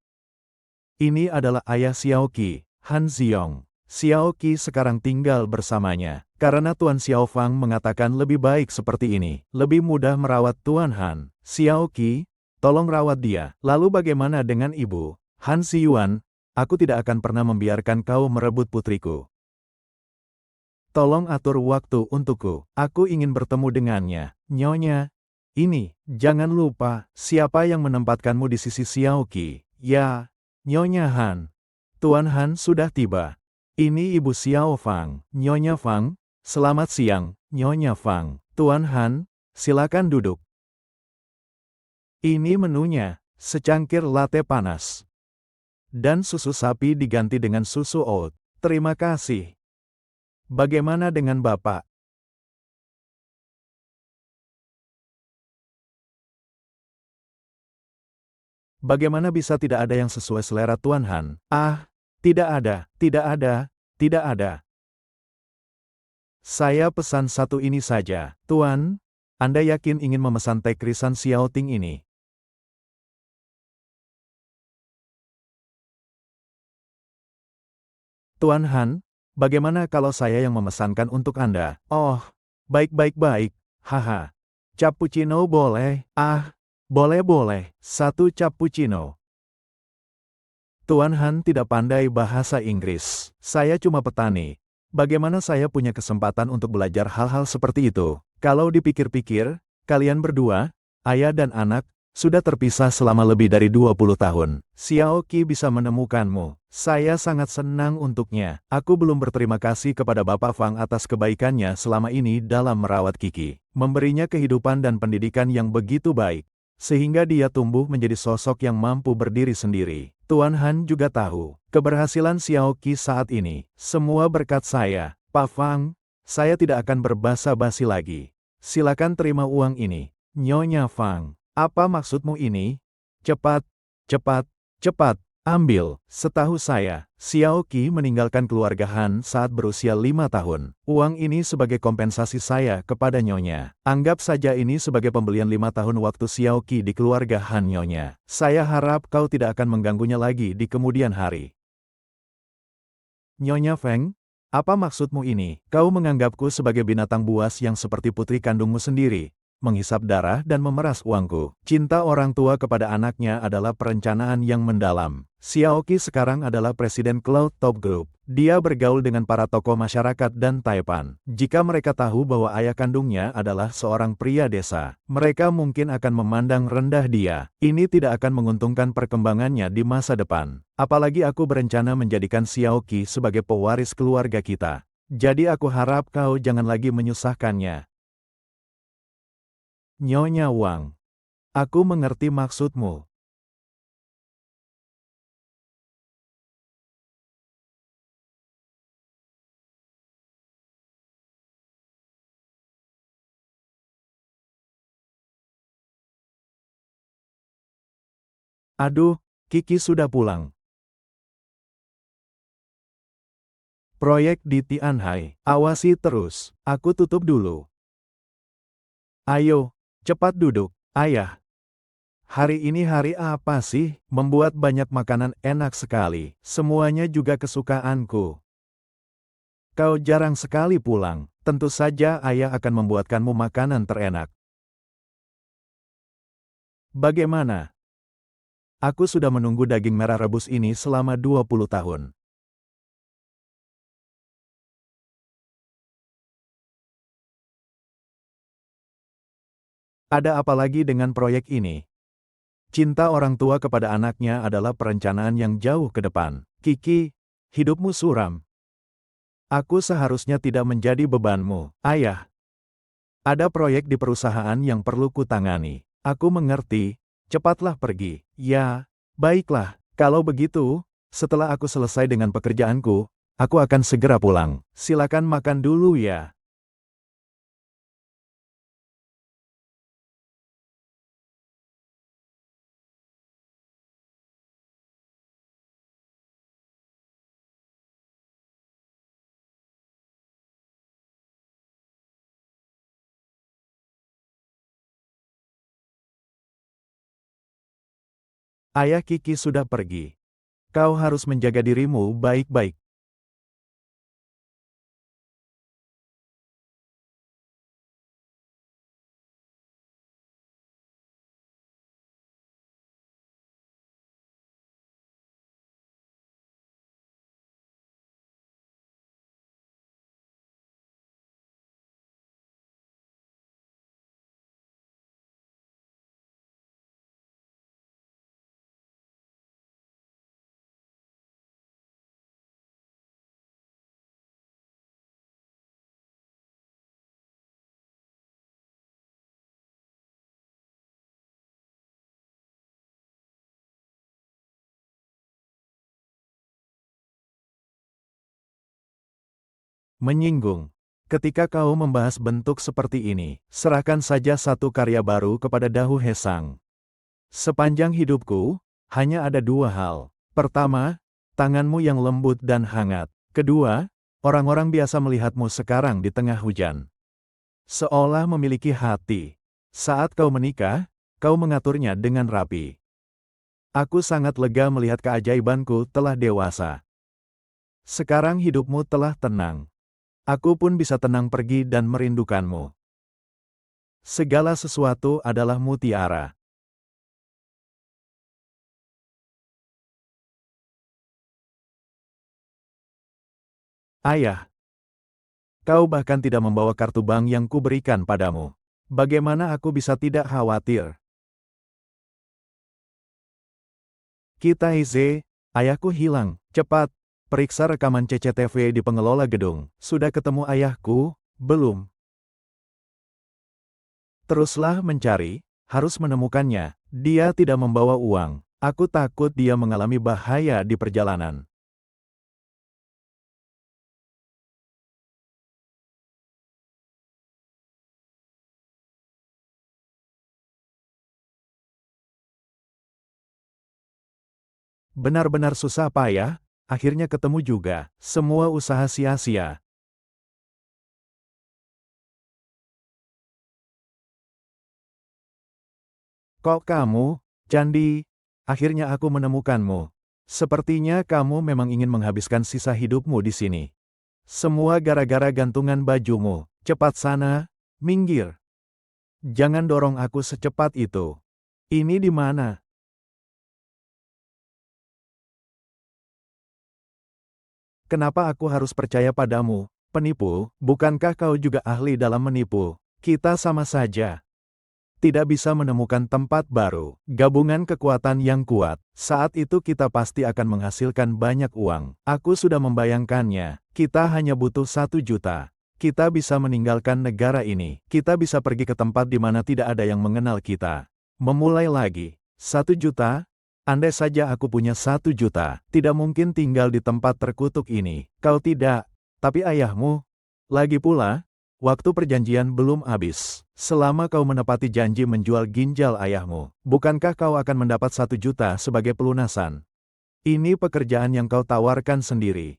Ini adalah ayah Xiaoqi, Han Ziong. Xiaoqi sekarang tinggal bersamanya, karena Tuan Xiaofang mengatakan lebih baik seperti ini, lebih mudah merawat Tuan Han. Xiaoqi, tolong rawat dia. Lalu bagaimana dengan ibu? Han Ziyuan, aku tidak akan pernah membiarkan kau merebut putriku. Tolong atur waktu untukku, aku ingin bertemu dengannya. Nyonya, ini, jangan lupa, siapa yang menempatkanmu di sisi Xiaoqi? Ya, Nyonya Han. Tuan Han sudah tiba. Ini Ibu Xiao Fang, Nyonya Fang. Selamat siang, Nyonya Fang. Tuan Han, silakan duduk. Ini menunya, secangkir latte panas. Dan susu sapi diganti dengan susu oat. Terima kasih. Bagaimana dengan Bapak? Bagaimana bisa tidak ada yang sesuai selera Tuan Han? Ah, tidak ada, tidak ada, tidak ada. Saya pesan satu ini saja. Tuan, Anda yakin ingin memesan teh krisan Xiaoting ini? Tuan Han, bagaimana kalau saya yang memesankan untuk Anda? Oh, baik-baik-baik, haha. Cappuccino boleh? Ah, boleh-boleh, satu cappuccino. Tuan Han tidak pandai bahasa Inggris. Saya cuma petani. Bagaimana saya punya kesempatan untuk belajar hal-hal seperti itu? Kalau dipikir-pikir, kalian berdua, ayah dan anak, sudah terpisah selama lebih dari 20 tahun. Xiaoqi bisa menemukanmu. Saya sangat senang untuknya. Aku belum berterima kasih kepada Bapak Fang atas kebaikannya selama ini dalam merawat Kiki. Memberinya kehidupan dan pendidikan yang begitu baik. sehingga dia tumbuh menjadi sosok yang mampu berdiri sendiri. Tuan Han juga tahu keberhasilan Xiao Qi saat ini, semua berkat saya. Pak Fang, saya tidak akan berbasa-basi lagi. Silakan terima uang ini. Nyonya Fang, apa maksudmu ini? Cepat, cepat, cepat, ambil. Setahu saya, Xiao Qi meninggalkan keluarga Han saat berusia 5 tahun. Uang ini sebagai kompensasi saya kepada Nyonya. Anggap saja ini sebagai pembelian 5 tahun waktu Xiao Qi di keluarga Han Nyonya. Saya harap kau tidak akan mengganggunya lagi di kemudian hari. Nyonya Feng, apa maksudmu ini? Kau menganggapku sebagai binatang buas yang seperti putri kandungmu sendiri, menghisap darah dan memeras uangku. Cinta orang tua kepada anaknya adalah perencanaan yang mendalam. Xiao Qi sekarang adalah presiden Cloud Top Group. Dia bergaul dengan para tokoh masyarakat dan Taipan. Jika mereka tahu bahwa ayah kandungnya adalah seorang pria desa, mereka mungkin akan memandang rendah dia. Ini tidak akan menguntungkan perkembangannya di masa depan. Apalagi aku berencana menjadikan Xiao Qi sebagai pewaris keluarga kita. Jadi aku harap kau jangan lagi menyusahkannya. Nyonya Wang, aku mengerti maksudmu. Aduh, Kiki sudah pulang. Proyek di Tianhai, awasi terus. Aku tutup dulu. Ayo, cepat duduk. Ayah, hari ini hari apa sih? Membuat banyak makanan enak sekali. Semuanya juga kesukaanku. Kau jarang sekali pulang. Tentu saja ayah akan membuatkanmu makanan terenak. Bagaimana? Aku sudah menunggu daging merah rebus ini selama 20 tahun. Ada apa lagi dengan proyek ini? Cinta orang tua kepada anaknya adalah perencanaan yang jauh ke depan. Kiki, hidupmu suram. Aku seharusnya tidak menjadi bebanmu. Ayah, ada proyek di perusahaan yang perlu kutangani. Aku mengerti, cepatlah pergi. Ya, baiklah. Kalau begitu, setelah aku selesai dengan pekerjaanku, aku akan segera pulang. Silakan makan dulu ya. Ayah Kiki sudah pergi. Kau harus menjaga dirimu baik-baik. Menyinggung. Ketika kau membahas bentuk seperti ini, serahkan saja satu karya baru kepada Dahu Hesang. Sepanjang hidupku, hanya ada dua hal. Pertama, tanganmu yang lembut dan hangat. Kedua, orang-orang biasa melihatmu sekarang di tengah hujan. Seolah memiliki hati. Saat kau menikah, kau mengaturnya dengan rapi. Aku sangat lega melihat keajaibanku telah dewasa. Sekarang hidupmu telah tenang. Aku pun bisa tenang pergi dan merindukanmu. Segala sesuatu adalah mutiara. Ayah, kau bahkan tidak membawa kartu bank yang kuberikan padamu. Bagaimana aku bisa tidak khawatir? Kita Ize, ayahku hilang. Cepat, periksa rekaman CCTV di pengelola gedung. Sudah ketemu ayahku? Belum. Teruslah mencari, Harus menemukannya. Dia tidak membawa uang. Aku takut dia mengalami bahaya di perjalanan. Benar-benar susah payah, akhirnya ketemu juga. Semua usaha sia-sia. Kok kamu, Candi? Akhirnya aku menemukanmu. Sepertinya kamu memang ingin menghabiskan sisa hidupmu di sini. Semua gara-gara gantungan bajumu. Cepat sana, minggir. Jangan dorong aku secepat itu. Ini di mana? Kenapa aku harus percaya padamu? Penipu, bukankah kau juga ahli dalam menipu? Kita sama saja. Tidak bisa menemukan tempat baru, gabungan kekuatan yang kuat. Saat itu kita pasti akan menghasilkan banyak uang. Aku sudah membayangkannya. Kita hanya butuh 1 juta. Kita bisa meninggalkan negara ini. Kita bisa pergi ke tempat di mana tidak ada yang mengenal kita. Memulai lagi. 1 juta? Andai saja aku punya 1 juta, tidak mungkin tinggal di tempat terkutuk ini. Kau tidak, tapi ayahmu. Lagi pula, waktu perjanjian belum habis. Selama kau menepati janji menjual ginjal ayahmu, bukankah kau akan mendapat 1 juta sebagai pelunasan? Ini pekerjaan yang kau tawarkan sendiri.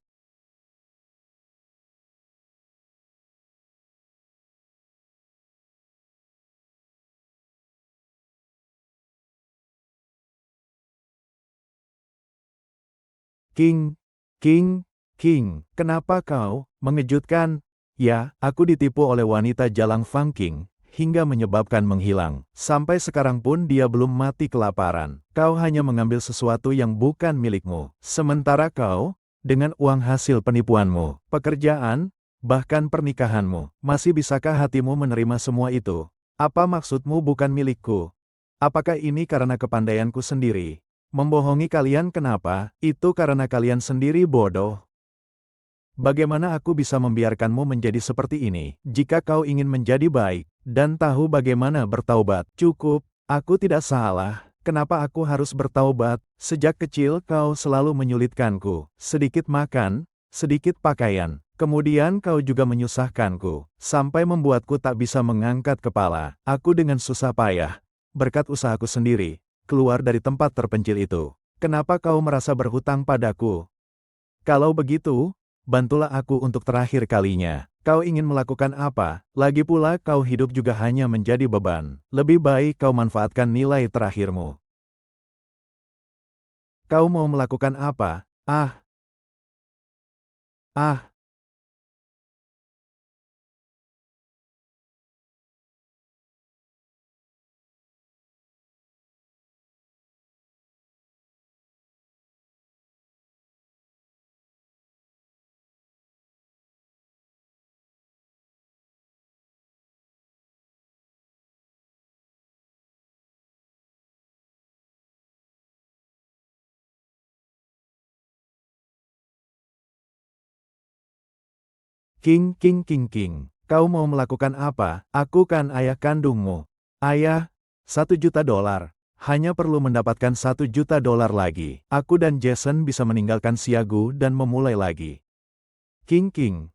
King, King, King, kenapa kau mengejutkan? Ya, aku ditipu oleh wanita Jalang Fang King, hingga menyebabkan menghilang. Sampai sekarang pun dia belum mati kelaparan. Kau hanya mengambil sesuatu yang bukan milikmu. Sementara kau, dengan uang hasil penipuanmu, pekerjaan, bahkan pernikahanmu, masih bisakah hatimu menerima semua itu? Apa maksudmu bukan milikku? Apakah ini karena kepandaianku sendiri? Membohongi kalian kenapa? Itu karena kalian sendiri bodoh. Bagaimana aku bisa membiarkanmu menjadi seperti ini? Jika kau ingin menjadi baik, dan tahu bagaimana bertaubat, cukup, aku tidak salah. Kenapa aku harus bertaubat? Sejak kecil kau selalu menyulitkanku. Sedikit makan, sedikit pakaian. Kemudian kau juga menyusahkanku, sampai membuatku tak bisa mengangkat kepala. Aku dengan susah payah, berkat usahaku sendiri, keluar dari tempat terpencil itu. Kenapa kau merasa berhutang padaku? Kalau begitu, bantulah aku untuk terakhir kalinya. Kau ingin melakukan apa? Lagi pula kau hidup juga hanya menjadi beban. Lebih baik kau manfaatkan nilai terakhirmu. Kau mau melakukan apa? Ah, ah, King, King, King, King. Kau mau melakukan apa? Aku kan ayah kandungmu. Ayah, 1 juta dolar. Hanya perlu mendapatkan 1 juta dolar lagi. Aku dan Jason bisa meninggalkan Siagu dan memulai lagi. King, King.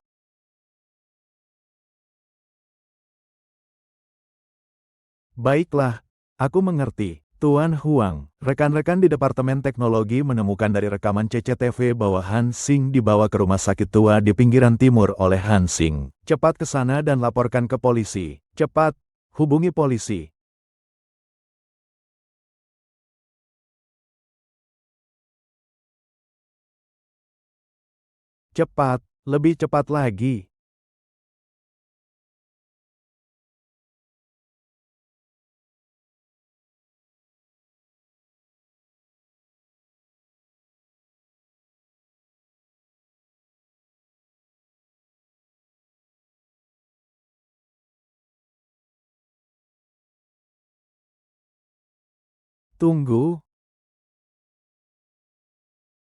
Baiklah, aku mengerti. Tuan Huang, rekan-rekan di Departemen Teknologi menemukan dari rekaman CCTV bahwa Han Xing dibawa ke rumah sakit tua di pinggiran timur oleh Han Xing. Cepat ke sana dan laporkan ke polisi. Cepat, hubungi polisi. Cepat, lebih cepat lagi. Tunggu,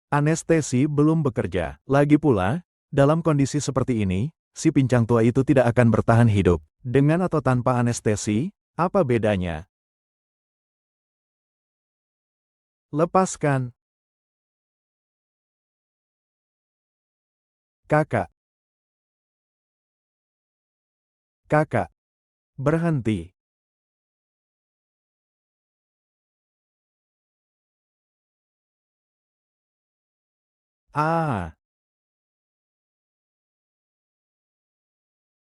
anestesi belum bekerja. Lagi pula, dalam kondisi seperti ini, si pincang tua itu tidak akan bertahan hidup. Dengan atau tanpa anestesi, apa bedanya? Lepaskan. Kakak. Kakak. Berhenti. Ah.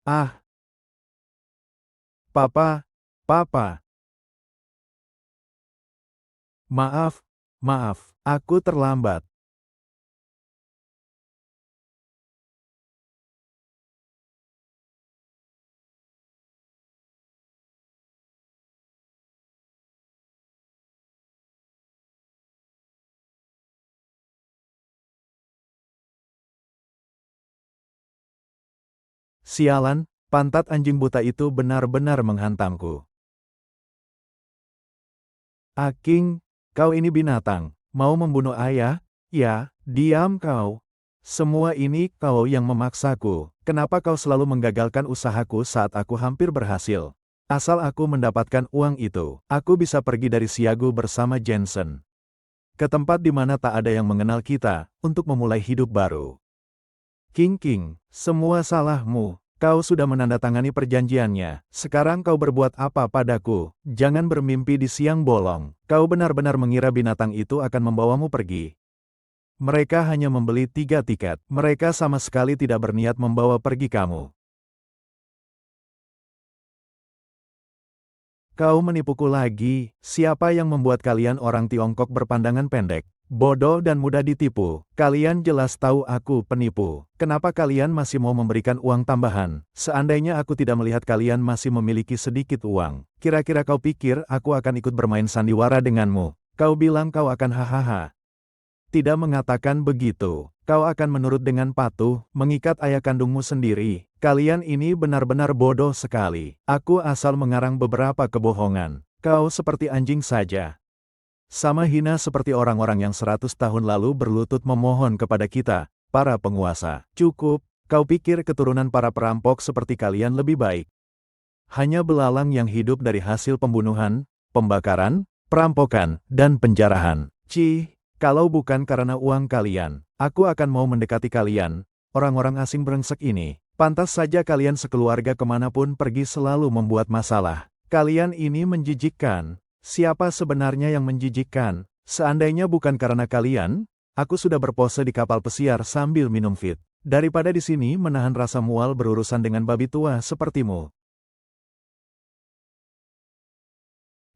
Ah. Papa. Papa. Maaf. Maaf. Aku terlambat. Sialan, pantat anjing buta itu benar-benar menghantamku. King, kau ini binatang. Mau membunuh ayah? Ya, diam kau. Semua ini kau yang memaksaku. Kenapa kau selalu menggagalkan usahaku saat aku hampir berhasil? Asal aku mendapatkan uang itu, aku bisa pergi dari Siagu bersama Jensen. Ke tempat di mana tak ada yang mengenal kita, untuk memulai hidup baru. King, semua salahmu. Kau sudah menandatangani perjanjiannya. Sekarang kau berbuat apa padaku? Jangan bermimpi di siang bolong. Kau benar-benar mengira binatang itu akan membawamu pergi. Mereka hanya membeli 3 tiket. Mereka sama sekali tidak berniat membawa pergi kamu. Kau menipuku lagi. Siapa yang membuat kalian orang Tiongkok berpandangan pendek? Bodoh dan mudah ditipu. Kalian jelas tahu aku penipu. Kenapa kalian masih mau memberikan uang tambahan? Seandainya aku tidak melihat kalian masih memiliki sedikit uang, kira-kira kau pikir aku akan ikut bermain sandiwara denganmu? Kau bilang kau akan hahaha. Tidak mengatakan begitu. Kau akan menurut dengan patuh, mengikat ayah kandungmu sendiri. Kalian ini benar-benar bodoh sekali. Aku asal mengarang beberapa kebohongan. Kau seperti anjing saja. Sama hina seperti orang-orang yang 100 tahun lalu berlutut memohon kepada kita, para penguasa. Cukup, kau pikir keturunan para perampok seperti kalian lebih baik? Hanya belalang yang hidup dari hasil pembunuhan, pembakaran, perampokan, dan penjarahan. Kalau bukan karena uang kalian, aku akan mau mendekati kalian, orang-orang asing brengsek ini. Pantas saja kalian sekeluarga kemanapun pergi selalu membuat masalah. Kalian ini menjijikkan. Siapa sebenarnya yang menjijikkan? Seandainya bukan karena kalian, aku sudah berpose di kapal pesiar sambil minum fit. Daripada di sini menahan rasa mual berurusan dengan babi tua sepertimu.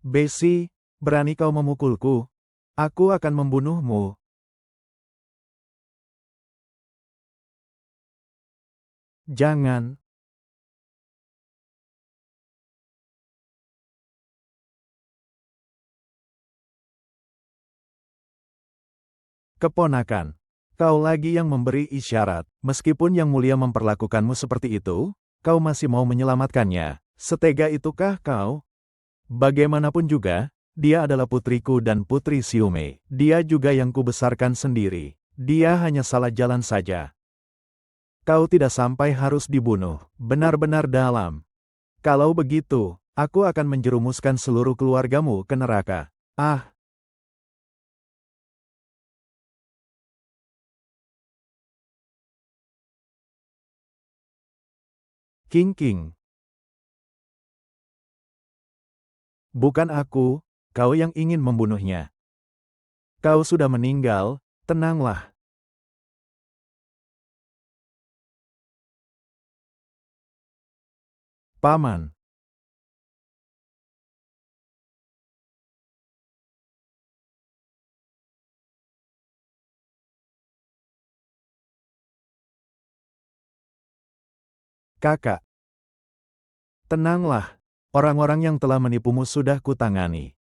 Bessie, berani kau memukulku? Aku akan membunuhmu. Jangan. Keponakan. Kau lagi yang memberi isyarat. Meskipun Yang Mulia memperlakukanmu seperti itu, kau masih mau menyelamatkannya. Setega itukah kau? Bagaimanapun juga, dia adalah putriku dan putri Siume. Dia juga yang kubesarkan sendiri. Dia hanya salah jalan saja. Kau tidak sampai harus dibunuh. Benar-benar dalam. Kalau begitu, aku akan menjerumuskan seluruh keluargamu ke neraka. Ah, King. Bukan aku, kau yang ingin membunuhnya. Kau sudah meninggal, tenanglah. Paman. Kakak. Tenanglah. Orang-orang yang telah menipumu sudah kutangani.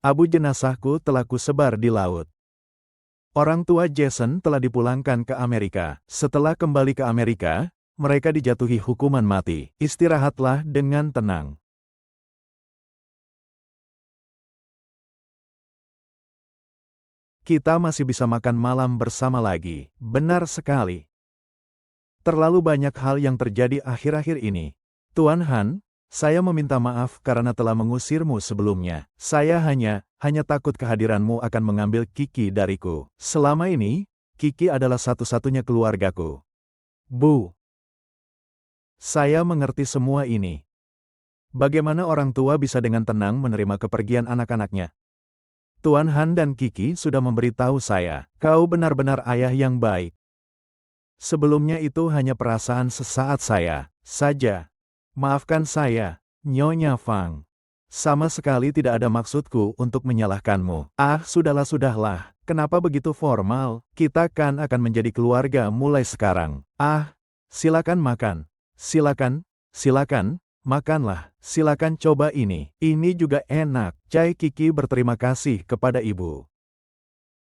Abu jenazahku telah kusebar di laut. Orang tua Jason telah dipulangkan ke Amerika. Setelah kembali ke Amerika, mereka dijatuhi hukuman mati. Istirahatlah dengan tenang. Kita masih bisa makan malam bersama lagi. Benar sekali. Terlalu banyak hal yang terjadi akhir-akhir ini. Tuan Han, saya meminta maaf karena telah mengusirmu sebelumnya. Saya hanya hanya takut kehadiranmu akan mengambil Kiki dariku. Selama ini, Kiki adalah satu-satunya keluargaku. Bu. Saya mengerti semua ini. Bagaimana orang tua bisa dengan tenang menerima kepergian anak-anaknya? Tuan Han dan Kiki sudah memberitahu saya, kau benar-benar ayah yang baik. Sebelumnya itu hanya perasaan sesaat saya saja. Maafkan saya, Nyonya Fang. Sama sekali tidak ada maksudku untuk menyalahkanmu. Ah, sudahlah. Kenapa begitu formal? Kita kan akan menjadi keluarga mulai sekarang. Ah, silakan makan. Silakan, makanlah. Silakan coba ini. Ini juga enak. Cai Kiki berterima kasih kepada ibu.